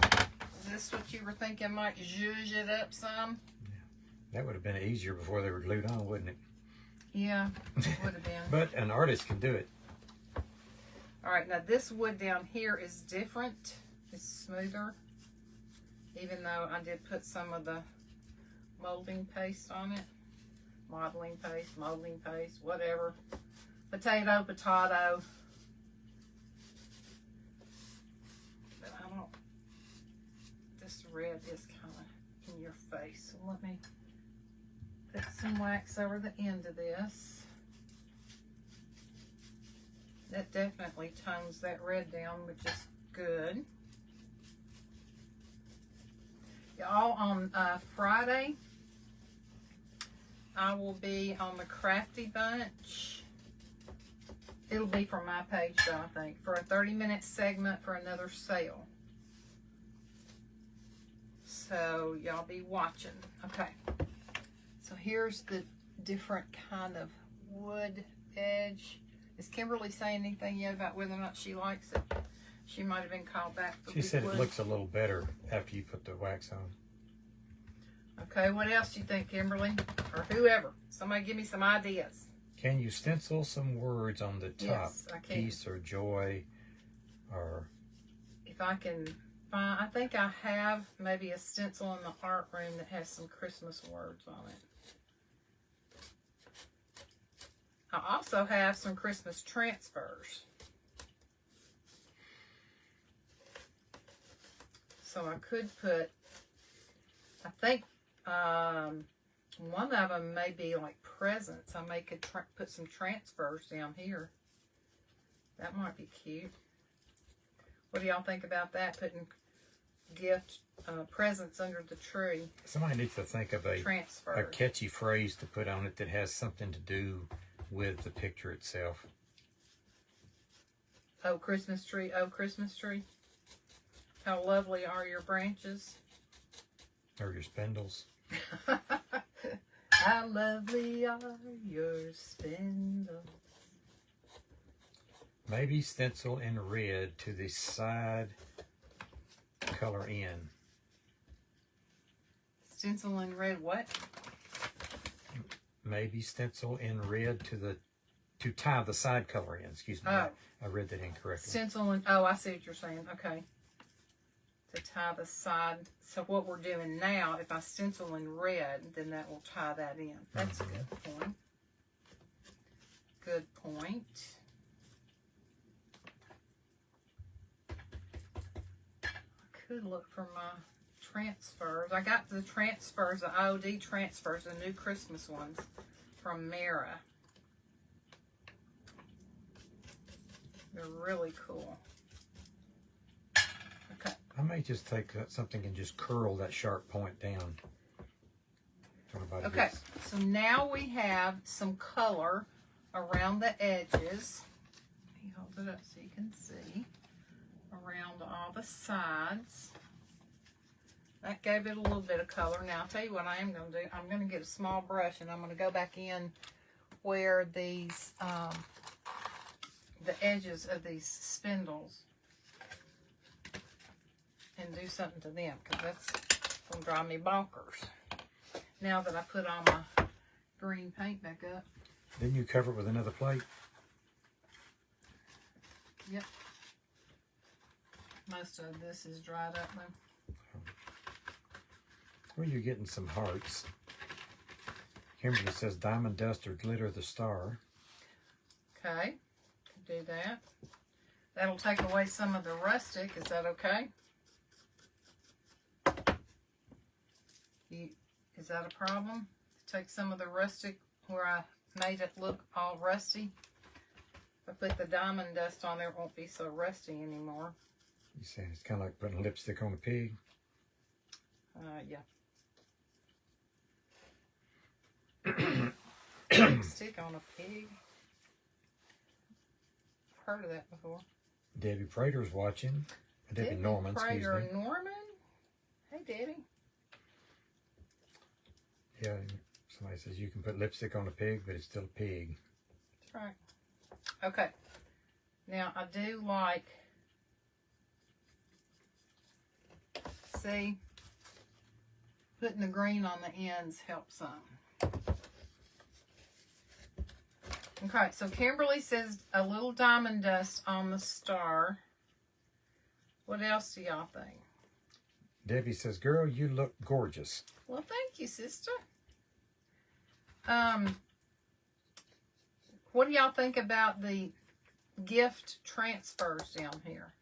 Is this what you were thinking might zhuzh it up some? Yeah. That would have been easier before they were glued on, wouldn't it? Yeah, it would have been. But an artist can do it. All right, now this wood down here is different. It's smoother. Even though I did put some of the molding paste on it. Modeling paste, molding paste, whatever. Potato, potato. But I don't, this red is kind of in your face. So let me put some wax over the end of this. That definitely tones that red down, which is good. Y'all, on Friday, I will be on the Crafty Bunch. It'll be from my page, though, I think, for a 30-minute segment for another sale. So, y'all be watching. Okay. So, here's the different kind of wood edge. Is Kimberly saying anything yet about whether or not she likes it? She might have been called back for She said wood. it looks a little better after you put the wax on. Okay, what else do you think, Kimberly? Or whoever. Somebody give me some ideas. Can you stencil some words on the top? Yes, I can. Peace or joy or... If I can find, I think I have maybe a stencil in the art room that has some Christmas words on it. I also have some Christmas transfers. So I could put, I think one of them may be like presents. I may could put some transfers down here. That might be cute. What do y'all think about that? Putting gift presents under the tree. Somebody needs to think of a Transfer. catchy phrase to put on it that has something to do with the picture itself. Oh, Christmas tree. Oh, Christmas tree. How lovely are your branches? Or your spindles. How lovely are your spindles. Maybe stencil in red to the side color in. Stencil in red what? Maybe stencil in red to tie the side color in. Excuse me. Oh. I read that incorrectly. Stencil in, oh, I see what you're saying. Okay. To tie the side. So what we're doing now, if I stencil in red, then that will tie that in. That's a good point. Good point. I could look for my transfers. I got the transfers, the IOD transfers, the new Christmas ones from Mara. They're really cool. Okay. I may just take something and just curl that sharp point down. Okay, so now we have some color around the edges. Let me hold it up so you can see. Around all the sides. That gave it a little bit of color. Now, I'll tell you what I am going to do. I'm going to get a small brush and I'm going to go back in where these, the edges of these spindles and do something to them because that's going to drive me bonkers. Now that I put all my green paint back up. Then you cover it with another plate. Yep. Most of this is dried up now. Well, you're getting some hearts. Kimberly says diamond dust or glitter the star. Okay, do that. That'll take away some of the rustic. Is that okay? Is that a problem? Take some of the rustic where I made it look all rusty. If I put the diamond dust on there, it won't be so rusty anymore. You saying it's kind of like putting lipstick on a pig? Yeah. Lipstick on a pig. I've heard of that before. Debbie Prater's watching. Debbie Norman, excuse Prater me. Norman? Hey, Debbie. Yeah, somebody says you can put lipstick on a pig, but it's still a pig. That's right. Okay. Now, I do like, see, putting the green on the ends helps some. Okay, so Kimberly says a little diamond dust on the star. What else do y'all think? Debbie says, girl, you look gorgeous. Well, thank you, sister. What do y'all think about the gift transfers down here?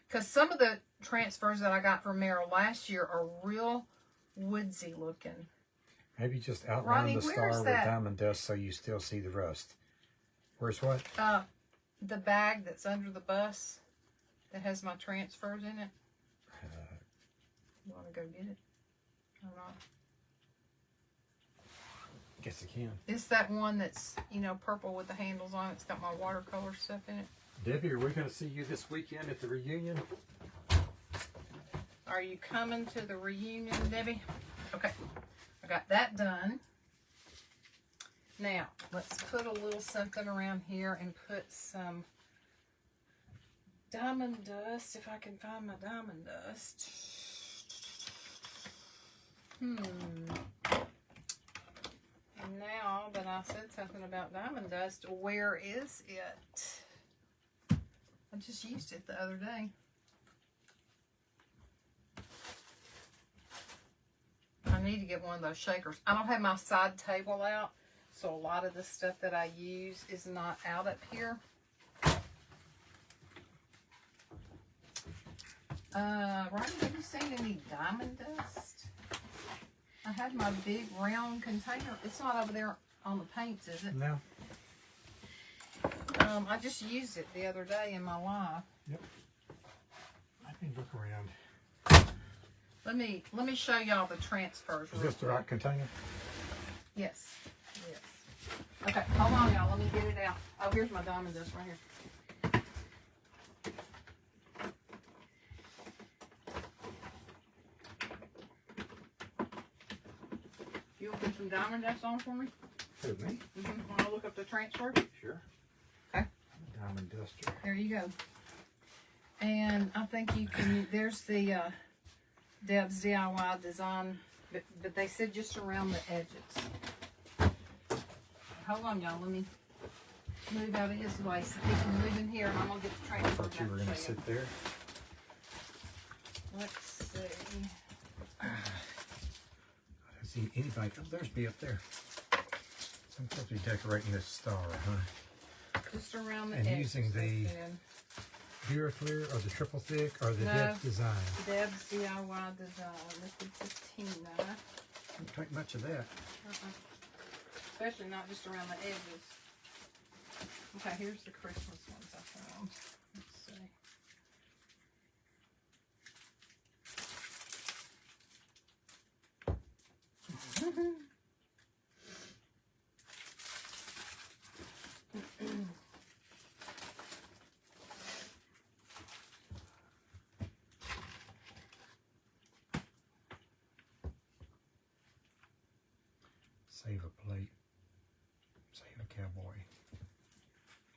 Because some of the transfers that I got from Merrill last year are real woodsy looking. Maybe just outline Ronnie, the star with diamond dust so you still see the rust. Where's what? The bag that's under the bus that has my transfers in it. You want to go get it? Or not? Guess I can. It's that one that's, you know, purple with the handles on it. It's got my watercolor stuff in it. Debbie, are we going to see you this weekend at the reunion? Are you coming to the reunion, Debbie? Okay. I got that done. Now, let's put a little something around here and put some diamond dust, if I can find my diamond dust. Now that I said something about diamond dust, where is it? I just used it the other day. I need to get one of those shakers. I don't have my side table out, so a lot of the stuff that I use is not out up here. Ronnie, have you seen any diamond dust? I had my big round container. It's not over there on the paints, is it? No. I just used it the other day in my life. Yep. Let me look around. Let me show y'all the transfers. Is this the right container? Yes. Yes. Okay, hold on, y'all. Let me get it out. Oh, here's my diamond dust right here. You want to put some diamond dust on for me? Who, me? Want to look up the transfer? Sure. Okay. Diamond duster. There you go. And I think you can, there's the Deb's DIY design, but they said just around the edges. Hold on, y'all. Let me move out of his way so he can move in here, and I'm going to get the I transfer. thought you were going to sit there. Let's see. I don't see anybody. Oh, there's me up there. I'm supposed to be decorating this star, huh? Just around the And edges. using the then. Pure Clear or the Triple Thick or the No. Depth Design. Deb's DIY design. This is 15 now. Don't take much of that. Especially not just around the edges. Okay, here's the Christmas ones I found. Let's see. Save a plate. Save a cowboy.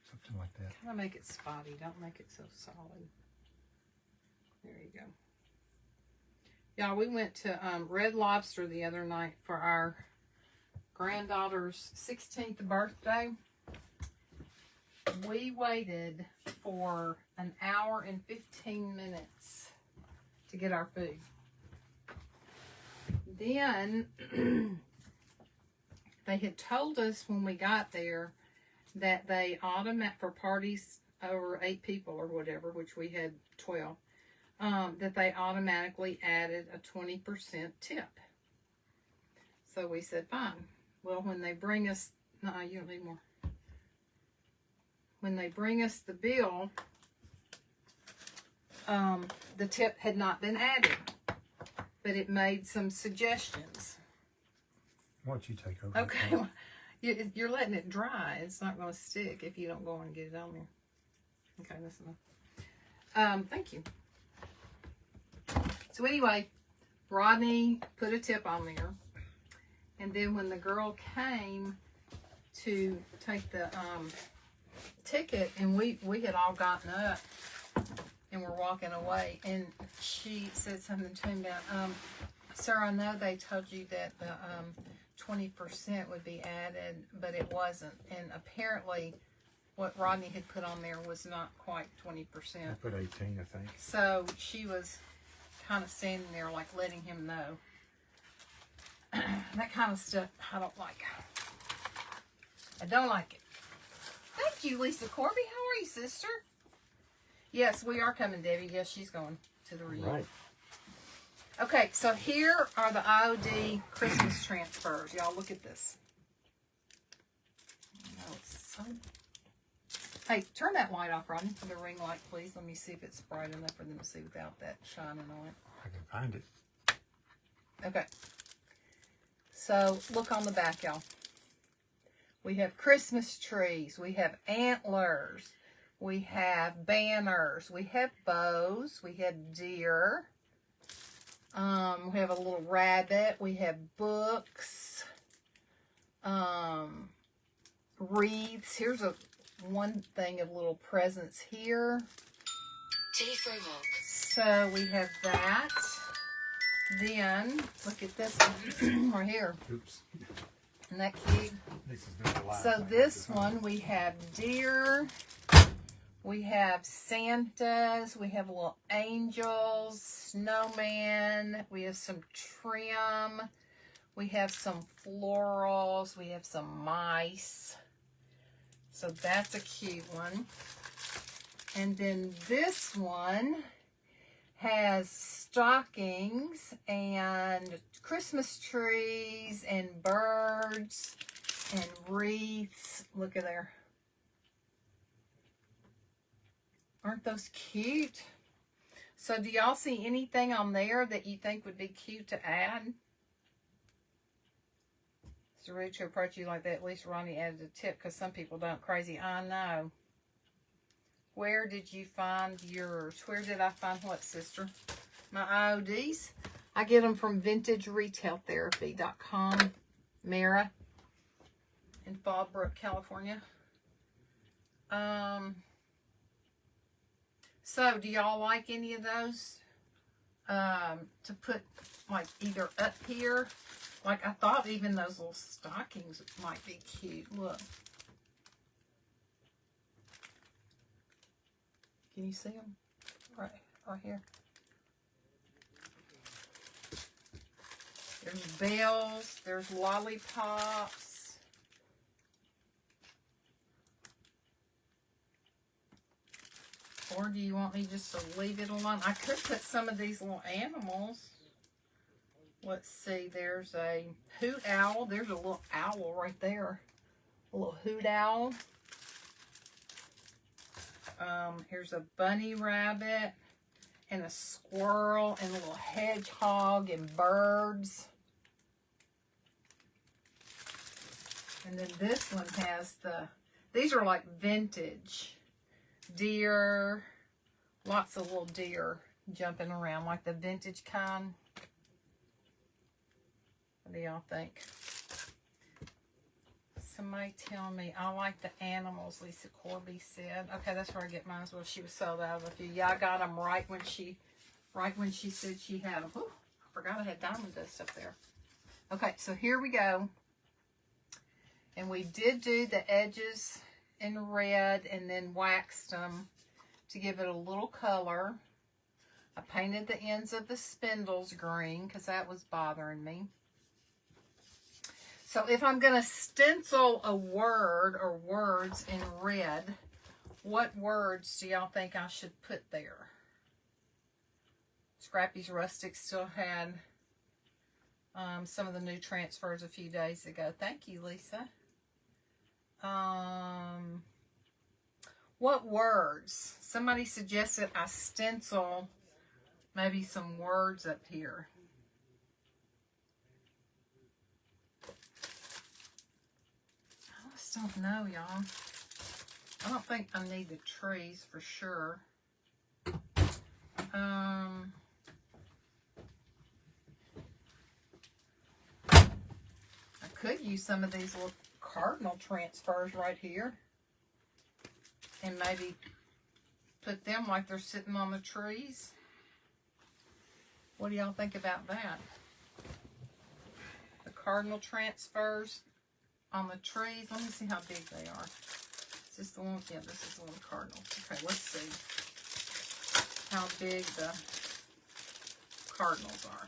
Something like that. Kind of make it spotty. Don't make it so solid. There you go. Yeah, we went to Red Lobster the other night for our granddaughter's 16th birthday. We waited for an hour and 15 minutes to get our food. Then they had told us when we got there that they for parties over 8 people or whatever, which we had 12, that they automatically added a 20% tip. So we said, fine. Well, when they bring us, no, you don't need more. When they bring us the bill, the tip had not been added, but it made some suggestions. Why don't you take over? Okay, well, you're letting it dry. It's not going to stick if you don't go and get it on there. Okay, that's enough. Thank you. So anyway, Rodney put a tip on there. And then when the girl came to take the ticket, and we had all gotten up and were walking away, and she said something to me about, sir, I know they told you that the 20% would be added, but it wasn't. And apparently what Rodney had put on there was not quite 20%. I put 18, I think. So she was kind of standing there like letting him know. That kind of stuff I don't like. I don't like it. Thank you, Lisa Corby. How are you, sister? Yes, we are coming, Debbie. Yes, she's going to the reunion. Right. Okay, so here are the IOD Christmas transfers. Y'all look at this. Oh, it's so... Hey, turn that light off, Rodney, for the ring light, please. Let me see if it's bright enough for them to see without that shining on it. I can find it. Okay. So, look on the back, y'all. We have Christmas trees. We have antlers. We have banners. We have bows. We have deer. We have a little rabbit. We have books. Wreaths. Here's one thing of little presents here. So we have that. Then, look at this one right here. Oops. Isn't that cute? This is doing a lot. So this one, we have deer, we have Santas, we have little angels, snowman, we have some trim, we have some florals, we have some mice. So that's a cute one. And then this one has stockings and Christmas trees and birds and wreaths. Look at there. Aren't those cute? So do y'all see anything on there that you think would be cute to add? It's rude to approach you like that. At least Ronnie added a tip because some people don't. Crazy. I know. Where did you find yours? Where did I find what, sister? My IODs? I get them from VintageRetailTherapy.com. Mara in Fallbrook, California. So, do y'all like any of those? To put, like, either up here. Like, I thought even those little stockings might be cute. Look. Can you see them? Right here. There's bells. There's lollipops. Or do you want me just to leave it alone? I could put some of these little animals. Let's see. There's a hoot owl. There's a little owl right there. A little hoot owl. Here's a bunny rabbit and a squirrel and a little hedgehog and birds. And then this one has these are like vintage deer, lots of little deer jumping around like the vintage kind. What do y'all think? Somebody tell me. I like the animals, Lisa Corby said. Okay, that's where I get mine as well. She was sold out of a few. Yeah, I got them right when she said she had them. Ooh, I forgot I had diamond dust up there. Okay, so here we go. And we did do the edges in red and then waxed them to give it a little color. I painted the ends of the spindles green because that was bothering me. So if I'm going to stencil a word or words in red, what words do y'all think I should put there? Scrappy's Rustic still had some of the new transfers a few days ago. Thank you, Lisa. What words? Somebody suggested I stencil maybe some words up here. I just don't know, y'all. I don't think I need the trees for sure. I could use some of these little cardinal transfers right here. And maybe put them like they're sitting on the trees. What do y'all think about that? The cardinal transfers on the trees. Let me see how big they are. Is this the one? Yeah, this is the one cardinal. Okay, let's see how big the cardinals are.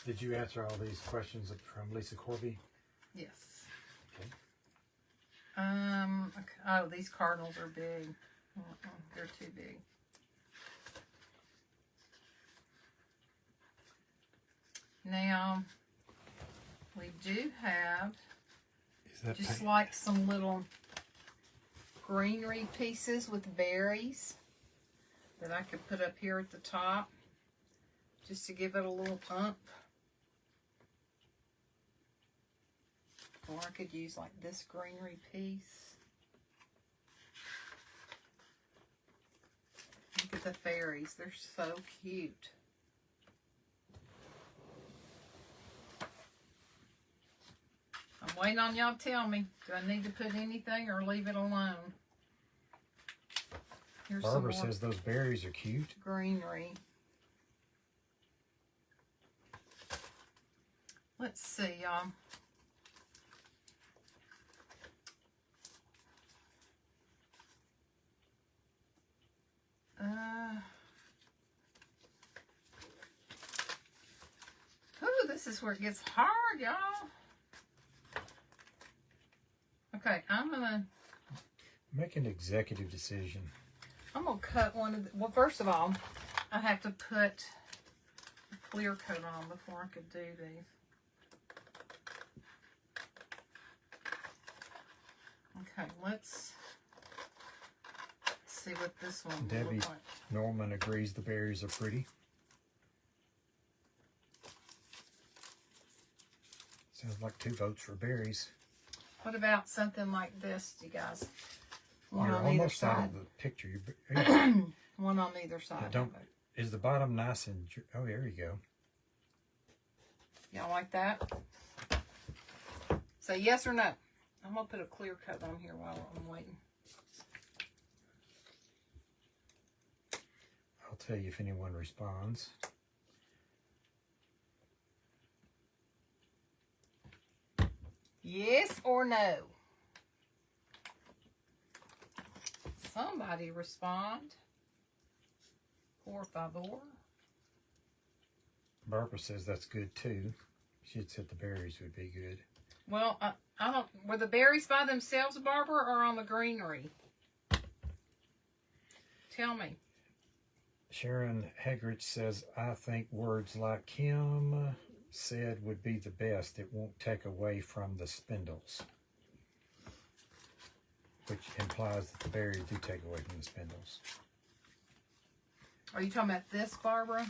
Did you answer all these questions from Lisa Corby? Yes. Okay. Okay. Oh, these cardinals are big. They're too big. Now, we do have just like some little greenery pieces with berries that I could put up here at the top just to give it a little ump. Or I could use like this greenery piece. Look at the fairies. They're so cute. I'm waiting on y'all to tell me. Do I need to put anything or leave it alone? Here's Barbara says those berries are cute. Greenery. Let's see, y'all. Ooh, this is where it gets hard, y'all. Okay, I'm gonna make an executive decision. I'm gonna cut one of the, well, first of all, I have to put a clear coat on before I could do these. Okay, let's see what this one will Debbie look like. Norman agrees the berries are pretty. Sounds like 2 votes for berries. What about something like this, you guys? One You're on either almost out side. of the picture. One on either side. Is the bottom nice and... Oh, there you go. Y'all like that? Say yes or no. I'm going to put a clear coat on here while I'm waiting. I'll tell you if anyone responds. Yes or no? Somebody respond. Por favor. Barbara says that's good too. She had said the berries would be good. Well, I don't. Were the berries by themselves, Barbara, or on the greenery? Tell me. Sharon Hagridge says, I think words like Kim said would be the best. It won't take away from the spindles. Which implies that the berries do take away from the spindles. Are you talking about this, Barbara?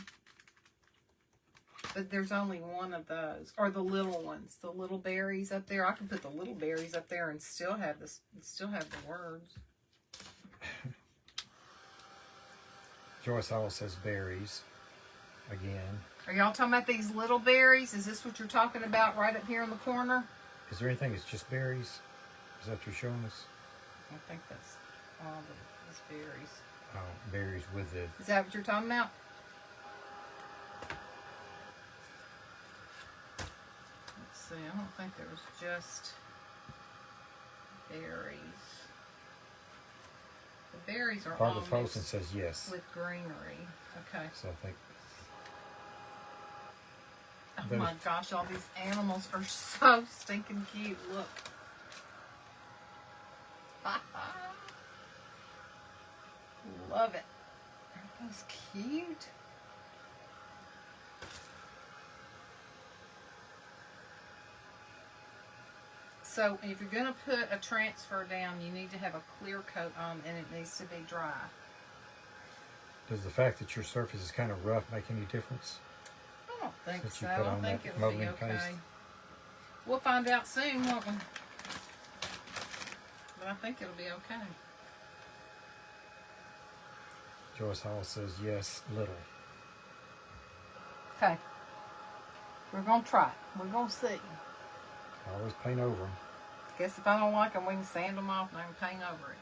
But there's only one of those, or the little ones, the little berries up there. I can put the little berries up there and still have this, still have the words. Joyce Hall says berries again. Are y'all talking about these little berries? Is this what you're talking about right up here in the corner? Is there anything that's just berries? Is that what you're showing us? I think that's all these berries. Oh, berries with the... Is that what you're talking about? Let's see, I don't think there was just berries. The berries are Barbara all Folsom mixed says yes. with greenery. Okay. So I think... Oh my gosh, all these animals are so stinking cute. Look. Love it. Aren't those cute? So if you're going to put a transfer down, you need to have a clear coat on and it needs to be dry. Does the fact that your surface is kind of rough make any difference? I don't think Since so. you put I on think that it'll be molding okay. paste? We'll find out soon, won't we? But I think it'll be okay. Joyce Hall says yes, little. Okay. We're going to try. We're going to see. I always paint over them. Guess if I don't like them, we can sand them off and I can paint over it.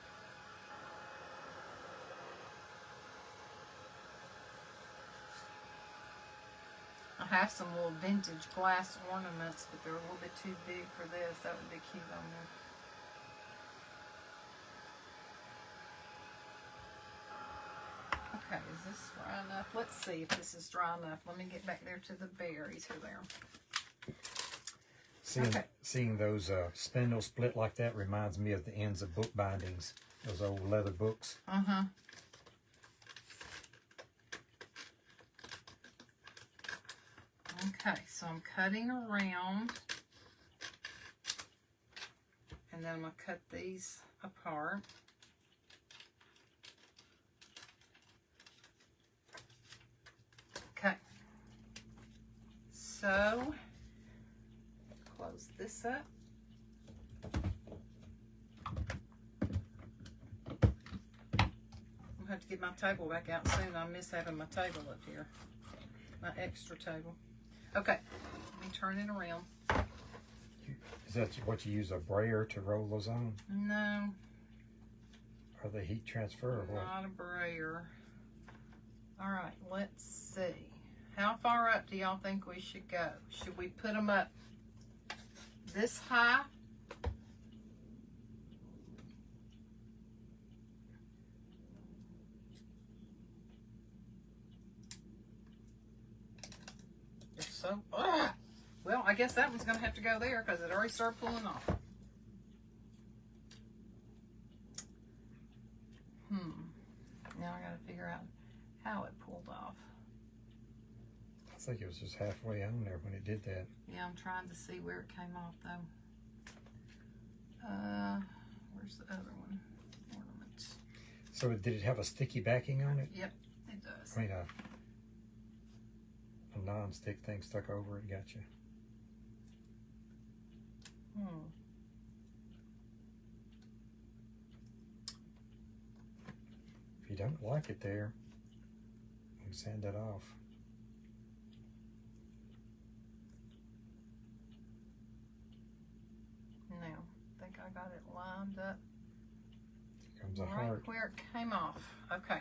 I have some little vintage glass ornaments, but they're a little bit too big for this. That would be cute on there. Okay, is this dry enough? Let's see if this is dry enough. Let me get back there to the berries here there. Seeing those spindles split like that reminds me of the ends of book bindings, those old leather books. Uh-huh. Okay, so I'm cutting around, and then I'm going to cut these apart. Okay, so close this up. I'll have to get my table back out soon. I miss having my table up here, my extra table. Okay, let me turn it around. Is that what you use, a brayer to roll those on? No. Are they heat transfer or what? Not a brayer. All right, let's see. How far up do y'all think we should go? Should we put them up this high? So, well, I guess that one's going to have to go there because it already started pulling off. Now I got to figure out how it pulled off. I think it was just halfway on there when it did that. Yeah, I'm trying to see where it came off though. Where's the other one? Ornaments. So did it have a sticky backing on it? Yep, it does. I mean, a non-stick thing stuck over it, gotcha. If you don't like it there, you can sand that off. Now, I think I got it lined up. Here comes a right heart. Where it came off. Okay.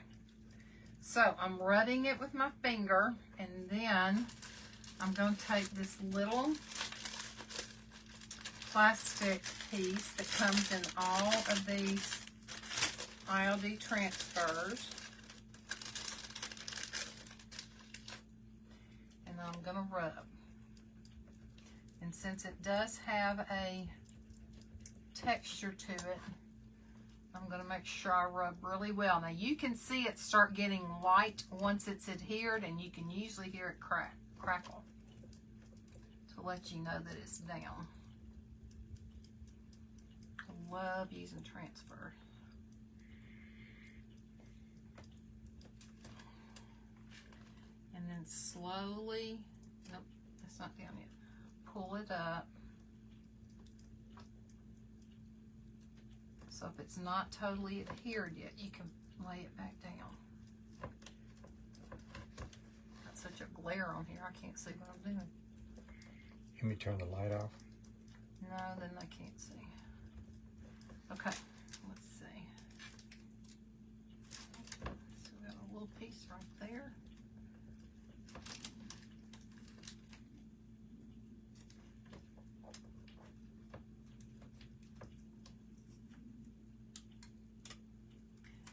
So I'm rubbing it with my finger, and then I'm going to take this little plastic piece that comes in all of these ILD transfers, and I'm going to rub. And since it does have a texture to it, I'm going to make sure I rub really well. Now you can see it start getting white once it's adhered, and you can usually hear it crackle to let you know that it's down. I love using transfer. And then slowly, nope, that's not down yet. Pull it up. So if it's not totally adhered yet, you can lay it back down. Got such a glare on here, I can't see what I'm doing. Let me turn the light off. No, then I can't see. Okay, let's see. So we got a little piece right there.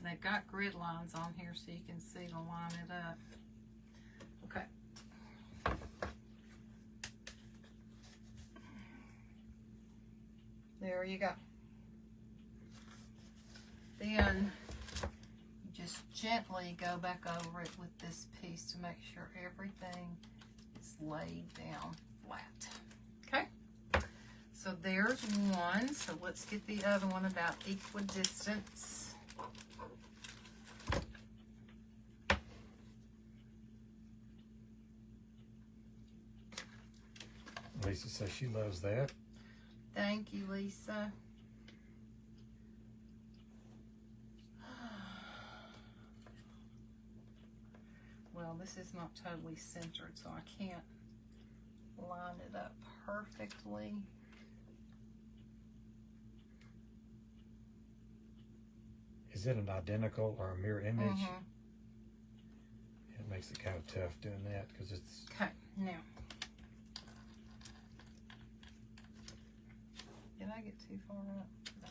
They've got grid lines on here so you can see to line it up. Okay. There you go. Then you just gently go back over it with this piece to make sure everything is laid down flat. Okay. So there's one. So let's get the other one about equidistance. Lisa says she loves that. Thank you, Lisa. Well, this is not totally centered, so I can't line it up perfectly. Is it an identical or a mirror image? Mm-hmm. It makes it kind of tough doing that because it's... Okay, now. Did I get too far up? No.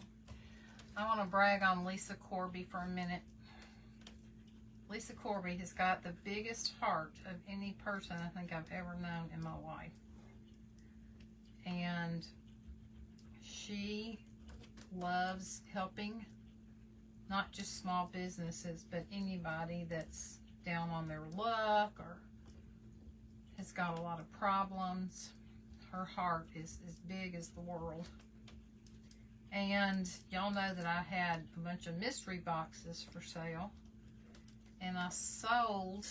I want to brag on Lisa Corby for a minute. Lisa Corby has got the biggest heart of any person I think I've ever known in my life. And she loves helping not just small businesses, but anybody that's down on their luck or has got a lot of problems. Her heart is as big as the world. And y'all know that I had a bunch of mystery boxes for sale. And I sold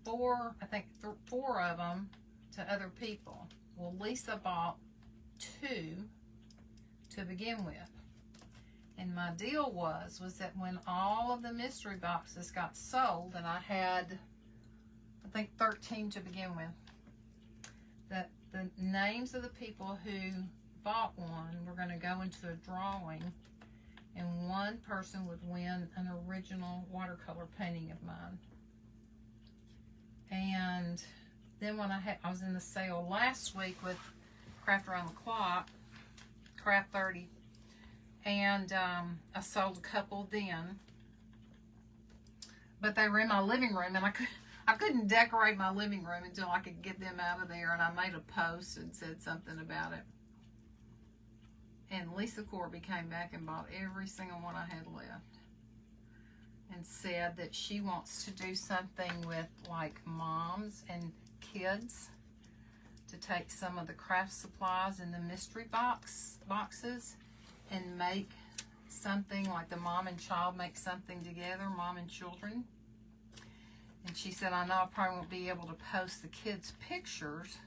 four of them to other people. Well, Lisa bought 2 to begin with. And my deal was that when all of the mystery boxes got sold, and I had, I think, 13 to begin with, that the names of the people who bought one were going to go into a drawing, and one person would win an original watercolor painting of mine. And then when I was in the sale last week with Craft Around the Clock, Craft 30, and I sold a couple then, but they were in my living room, and I couldn't decorate my living room until I could get them out of there, and I made a post and said something about it. And Lisa Corby came back and bought every single one I had left and said that she wants to do something with like moms and kids to take some of the craft supplies in the mystery boxes and make something like the mom and child make something together, mom and children. And she said, I know I probably won't be able to post the kids' pictures,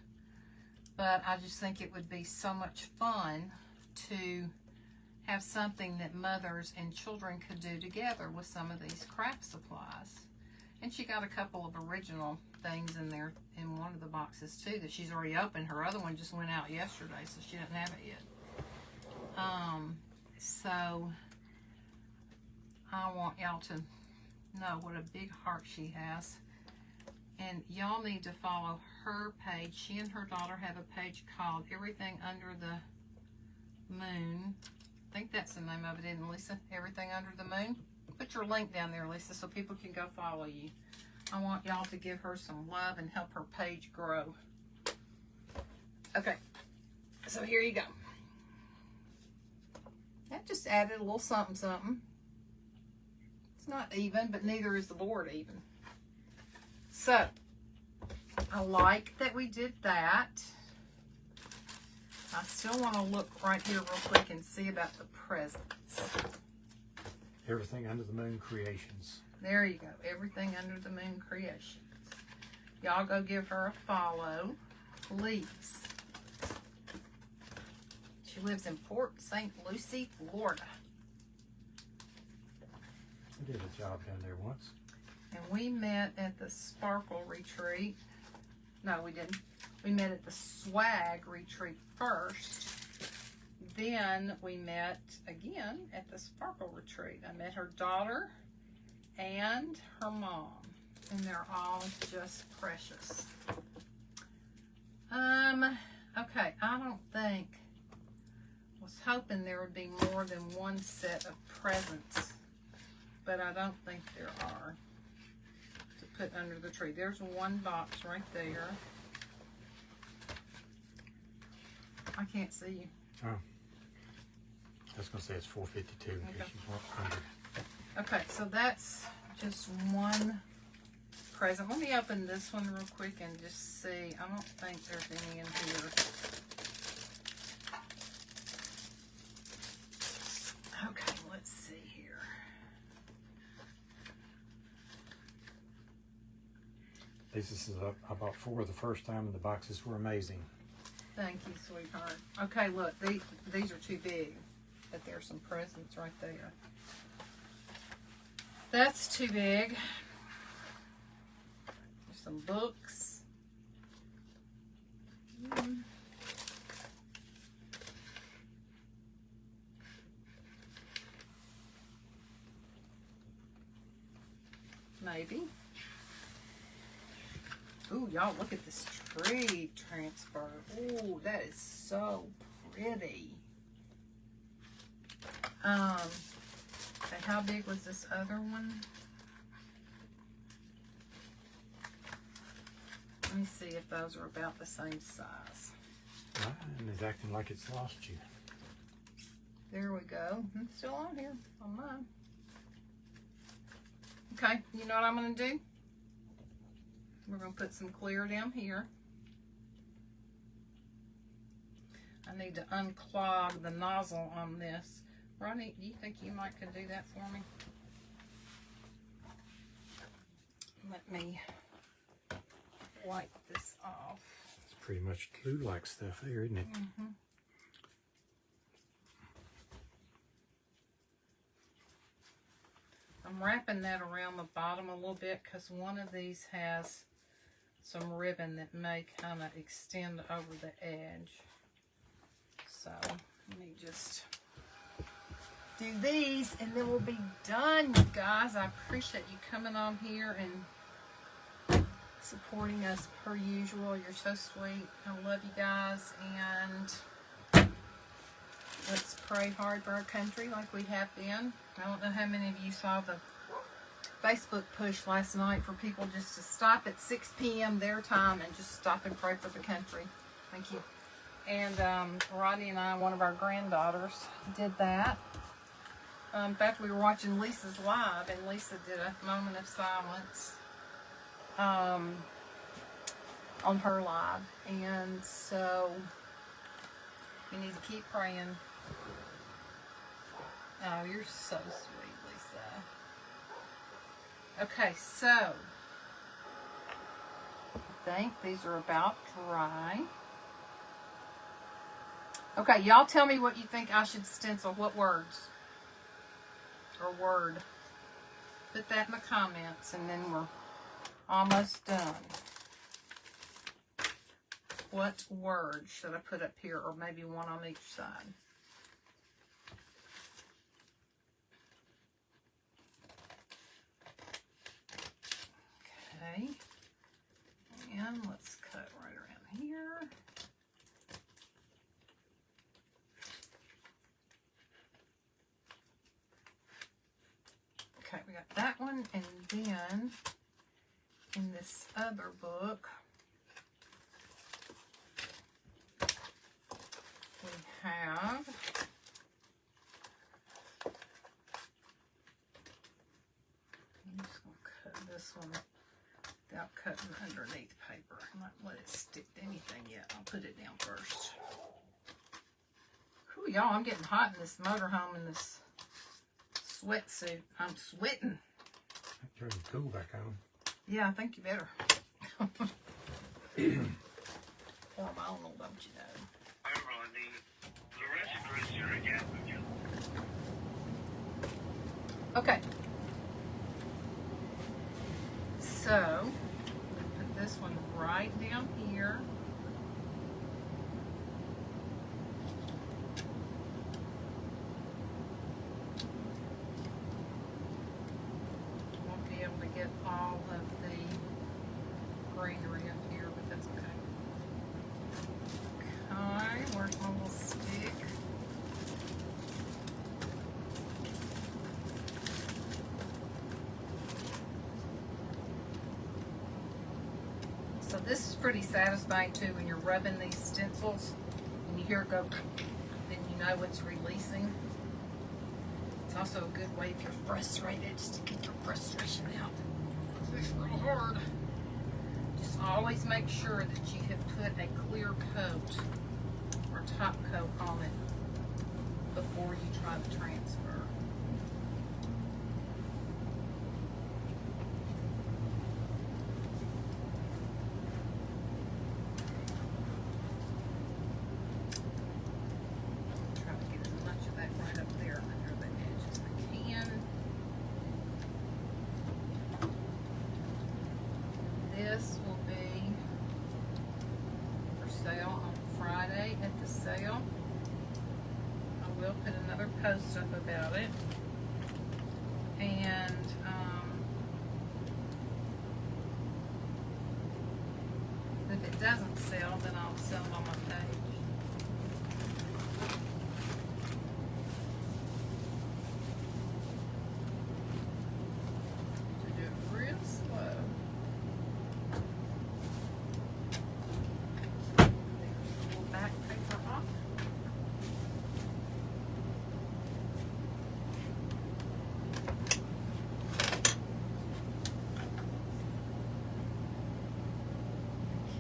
but I just think it would be so much fun to have something that mothers and children could do together with some of these craft supplies. And she got a couple of original things in there in one of the boxes too that she's already opened. Her other one just went out yesterday, so she doesn't have it yet. So I want y'all to know what a big heart she has. And y'all need to follow her page. She and her daughter have a page called Everything Under the Moon. I think that's the name of it, isn't it, Lisa? Everything Under the Moon. Put your link down there, Lisa, so people can go follow you. I want y'all to give her some love and help her page grow. Okay, so here you go. That just added a little something, something. It's not even, but neither is the board even. So, I like that we did that. I still want to look right here real quick and see about the presents. Everything Under the Moon Creations. There you go. Everything Under the Moon Creations. Y'all go give her a follow, please. She lives in Port St. Lucie, Florida. I did a job down there once. And we met at the Sparkle Retreat. No, we didn't. We met at the Swag Retreat first. Then we met again at the Sparkle Retreat. I met her daughter and her mom. And they're all just precious. Okay, I don't think, was hoping there would be more than one set of presents, but I don't think there are to put under the tree. There's one box right there. I can't see you. Oh. I was going to say it's $4.52 in case you want under. Okay, so that's just one present. Let me open this one real quick and just see. I don't think there's any in here. Okay, let's see here. I bought 4 the first time, and the boxes were amazing. Thank you, sweetheart. Okay, look, these are too big, but there's some presents right there. That's too big. There's some books. Maybe. Ooh, y'all, look at this tree transfer. Ooh, that is so pretty. Okay, how big was this other one? Let me see if those are about the same size. Mine is acting like it's lost you. There we go. It's still on here on mine. Okay, you know what I'm going to do? We're going to put some clear down here. I need to unclog the nozzle on this. Ronnie, do you think you might could do that for me? Let me wipe this off. It's pretty much glue-like stuff there, isn't it? Mm-hmm. I'm wrapping that around the bottom a little bit because one of these has some ribbon that may kind of extend over the edge. So let me just do these and then we'll be done, you guys. I appreciate you coming on here and supporting us per usual. You're so sweet. I love you guys, and let's pray hard for our country like we have been. I don't know how many of you saw the Facebook push last night for people just to stop at 6 p.m. their time and just stop and pray for the country. Thank you. And Rodney and I, one of our granddaughters, did that. In fact, we were watching Lisa's live, and Lisa did a moment of silence on her live. And so we need to keep praying. Oh, you're so sweet, Lisa. Okay, so I think these are about dry. Okay, y'all tell me what you think I should stencil. What words? Or word. Put that in the comments, and then we're almost done. What word should I put up here, or maybe one on each side? Okay. And let's cut right around here. Okay, we got that one, and then in this other book, we have I'm just going to cut this one without cutting underneath paper. I'm not let it stick to anything yet. I'll put it down first. Whew, y'all, I'm getting hot in this motorhome in this sweatsuit. I'm sweating. Turn the cool back on. Yeah, I think you better. Hormonal, don't you know? Okay. So, put this one right down here. Won't be able to get all of the greenery up here, but that's okay. Okay, where's my little stick? So this is pretty satisfying too when you're rubbing these stencils and you hear it go, then you know it's releasing. It's also a good way if you're frustrated, just to get your frustration out. It's real hard. Just always make sure that you have put a clear coat or top coat on it before you try to transfer. stuff about it. And if it doesn't sell, then I'll sell it on my page. To do it real slow. There's a little back paper off.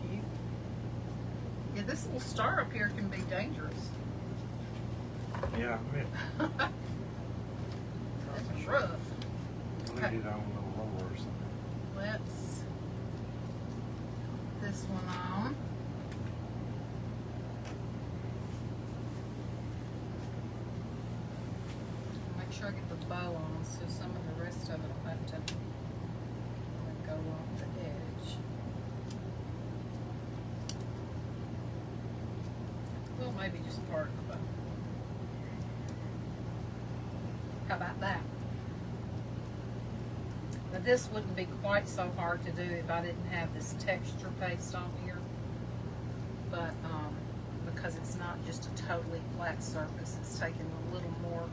Cute. Yeah, this little star up here can be dangerous. Yeah, I mean, It's rough. leave it on a little lower or something. Let's put this one on. Make sure I get the bow on so some of the rest of it will have to go off the edge. Well, maybe just part of the bow. How about that? Now this wouldn't be quite so hard to do if I didn't have this texture paste on here. But because it's not just a totally flat surface, it's taking a little more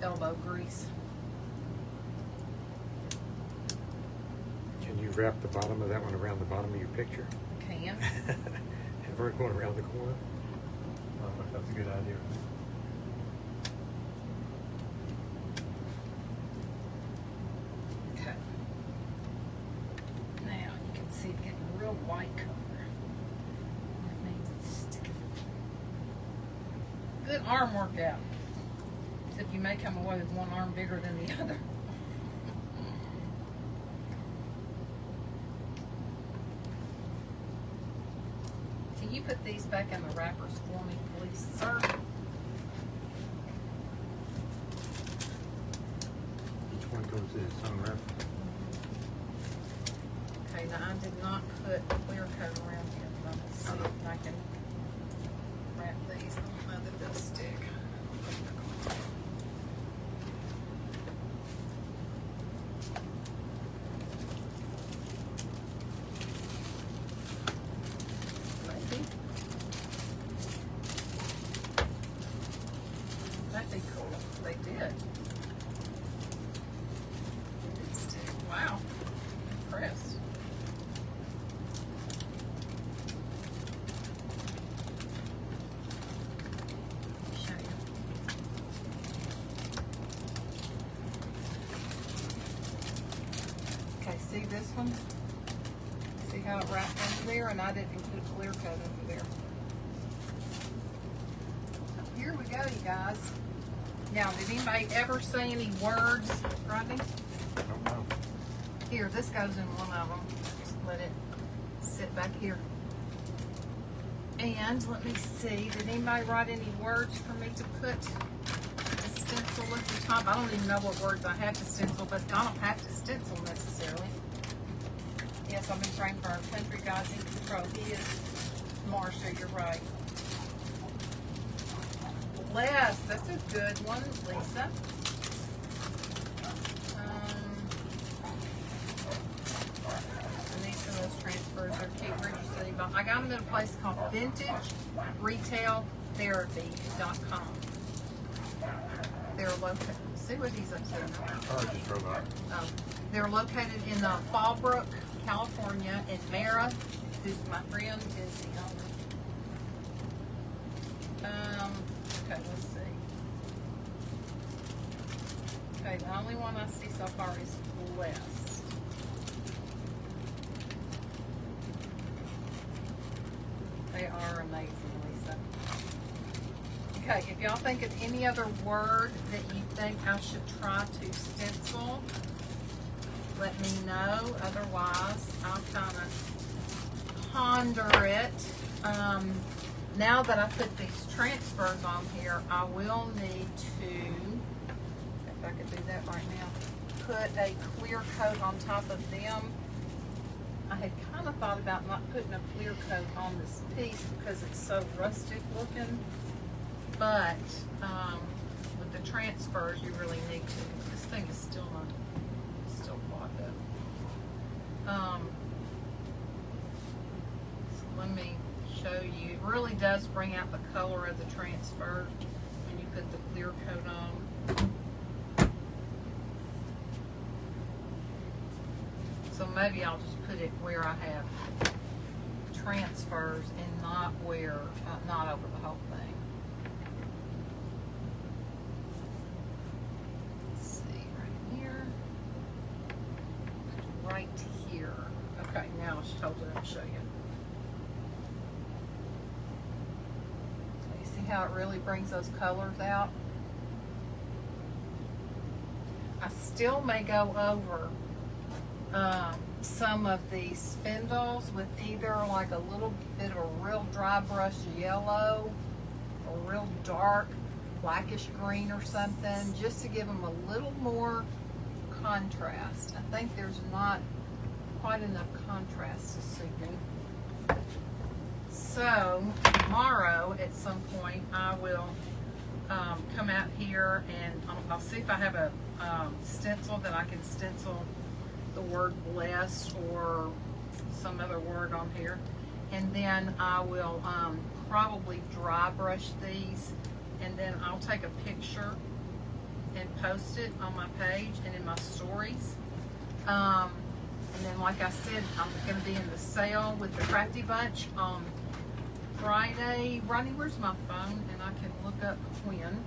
elbow grease. Can you wrap the bottom of that one around the bottom of your picture? Can. Have her going around the corner? I think that's a good idea. Okay. Now you can see it getting a real white color. That means it's sticking. Good arm workout. Except you may come away with one arm bigger than the other. Can you put these back in the wrappers for me, please, sir? Each one goes in its own wrapper. Okay, now I did not put clear coat around here, but let's see if I can wrap these. I don't know that they'll stick. Maybe. That'd be cool if they did. They did stick. Wow. Impressed. Show you. Okay, see this one? See how it wrapped under there? And I didn't put a clear coat under there. So here we go, you guys. Now, did anybody ever say any words, Rodney? I don't know. Here, this goes in one of them. Just let it sit back here. And let me see, did anybody write any words for me to put a stencil at the top? I don't even know what words I have to stencil, but I don't have to stencil necessarily. Yes, I've been praying for our country, God's in control. He is. Marsha, you're right. Bless, that's a good one, Lisa. Those transfers are cute. Where'd you see them? I got them at a place called VintageRetailTherapy.com. They're located. See what he's up to now. Oh, I just drove out. They're located in Fallbrook, California, and Mara, who's my friend, is the owner. Okay, let's see. Okay, the only one I see so far is Blessed. They are amazing, Lisa. Okay, if y'all think of any other word that you think I should try to stencil, let me know. Otherwise, I'll kind of ponder it. Now that I put these transfers on here, I will need to, if I could do that right now, put a clear coat on top of them. I had kind of thought about not putting a clear coat on this piece because it's so rustic looking, but with the the transfers, you really need to. This thing is still clogged up. So let me show you. It really does bring out the color of the transfer when you put the clear coat on. So maybe I'll just put it where I have transfers and not where, not over the whole thing. Let's see, right here. Right here. Okay, now I'll just hold it up and show you. You see how it really brings those colors out? I still may go over some of the spindles with either like a little bit of a real dry brush yellow or real dark blackish green or something, just to give them a little more contrast. I think there's not quite enough contrast this evening. So tomorrow at some point I will come out here and I'll see if I have a stencil that I can stencil the word blessed or some other word on here, and then I will probably dry brush these, and then I'll take a picture and post it on my page and in my stories. And then, like I said, I'm going to be in the sale with the Crafty Bunch on Friday. Ronnie, where's my phone? And I can look up when.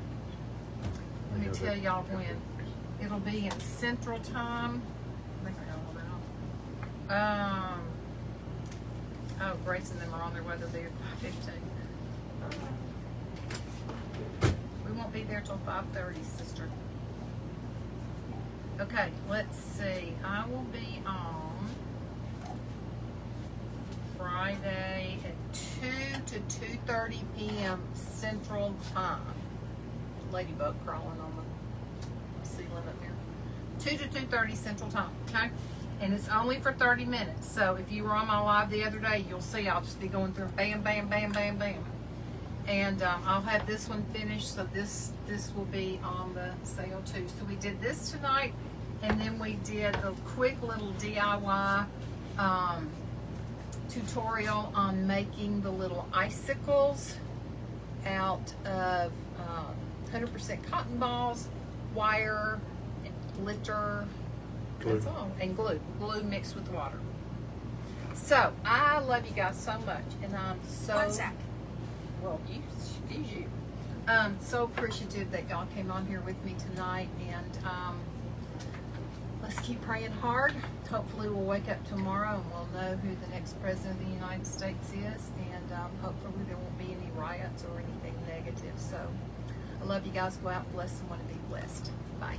Let me tell y'all when. It'll be in Central Time. I think I got all that on. Oh, Grace and them are on their way. They'll be at 5:15. We won't be there till 5:30, sister. Okay, let's see. I will be on Friday at 2 to 2:30 p.m. Central Time. Ladybug crawling on the ceiling up there. 2 to 2:30 Central Time, okay? And it's only for 30 minutes. So if you were on my live the other day, you'll see I'll just be going through bam, bam, bam, bam, bam. And I'll have this one finished, so this will be on the sale too. So we did this tonight, and then we did a quick little DIY tutorial on making the little icicles out of 100% cotton balls, wire, glitter, that's all, and glue mixed with water. So I love you guys so much, and I'm so One sec. well, you. So appreciative that y'all came on here with me tonight, and let's keep praying hard. Hopefully we'll wake up tomorrow and we'll know who the next president of the United States is, and hopefully there won't be any riots or anything negative. So I love you guys. Go out, bless someone, and be blessed. Bye.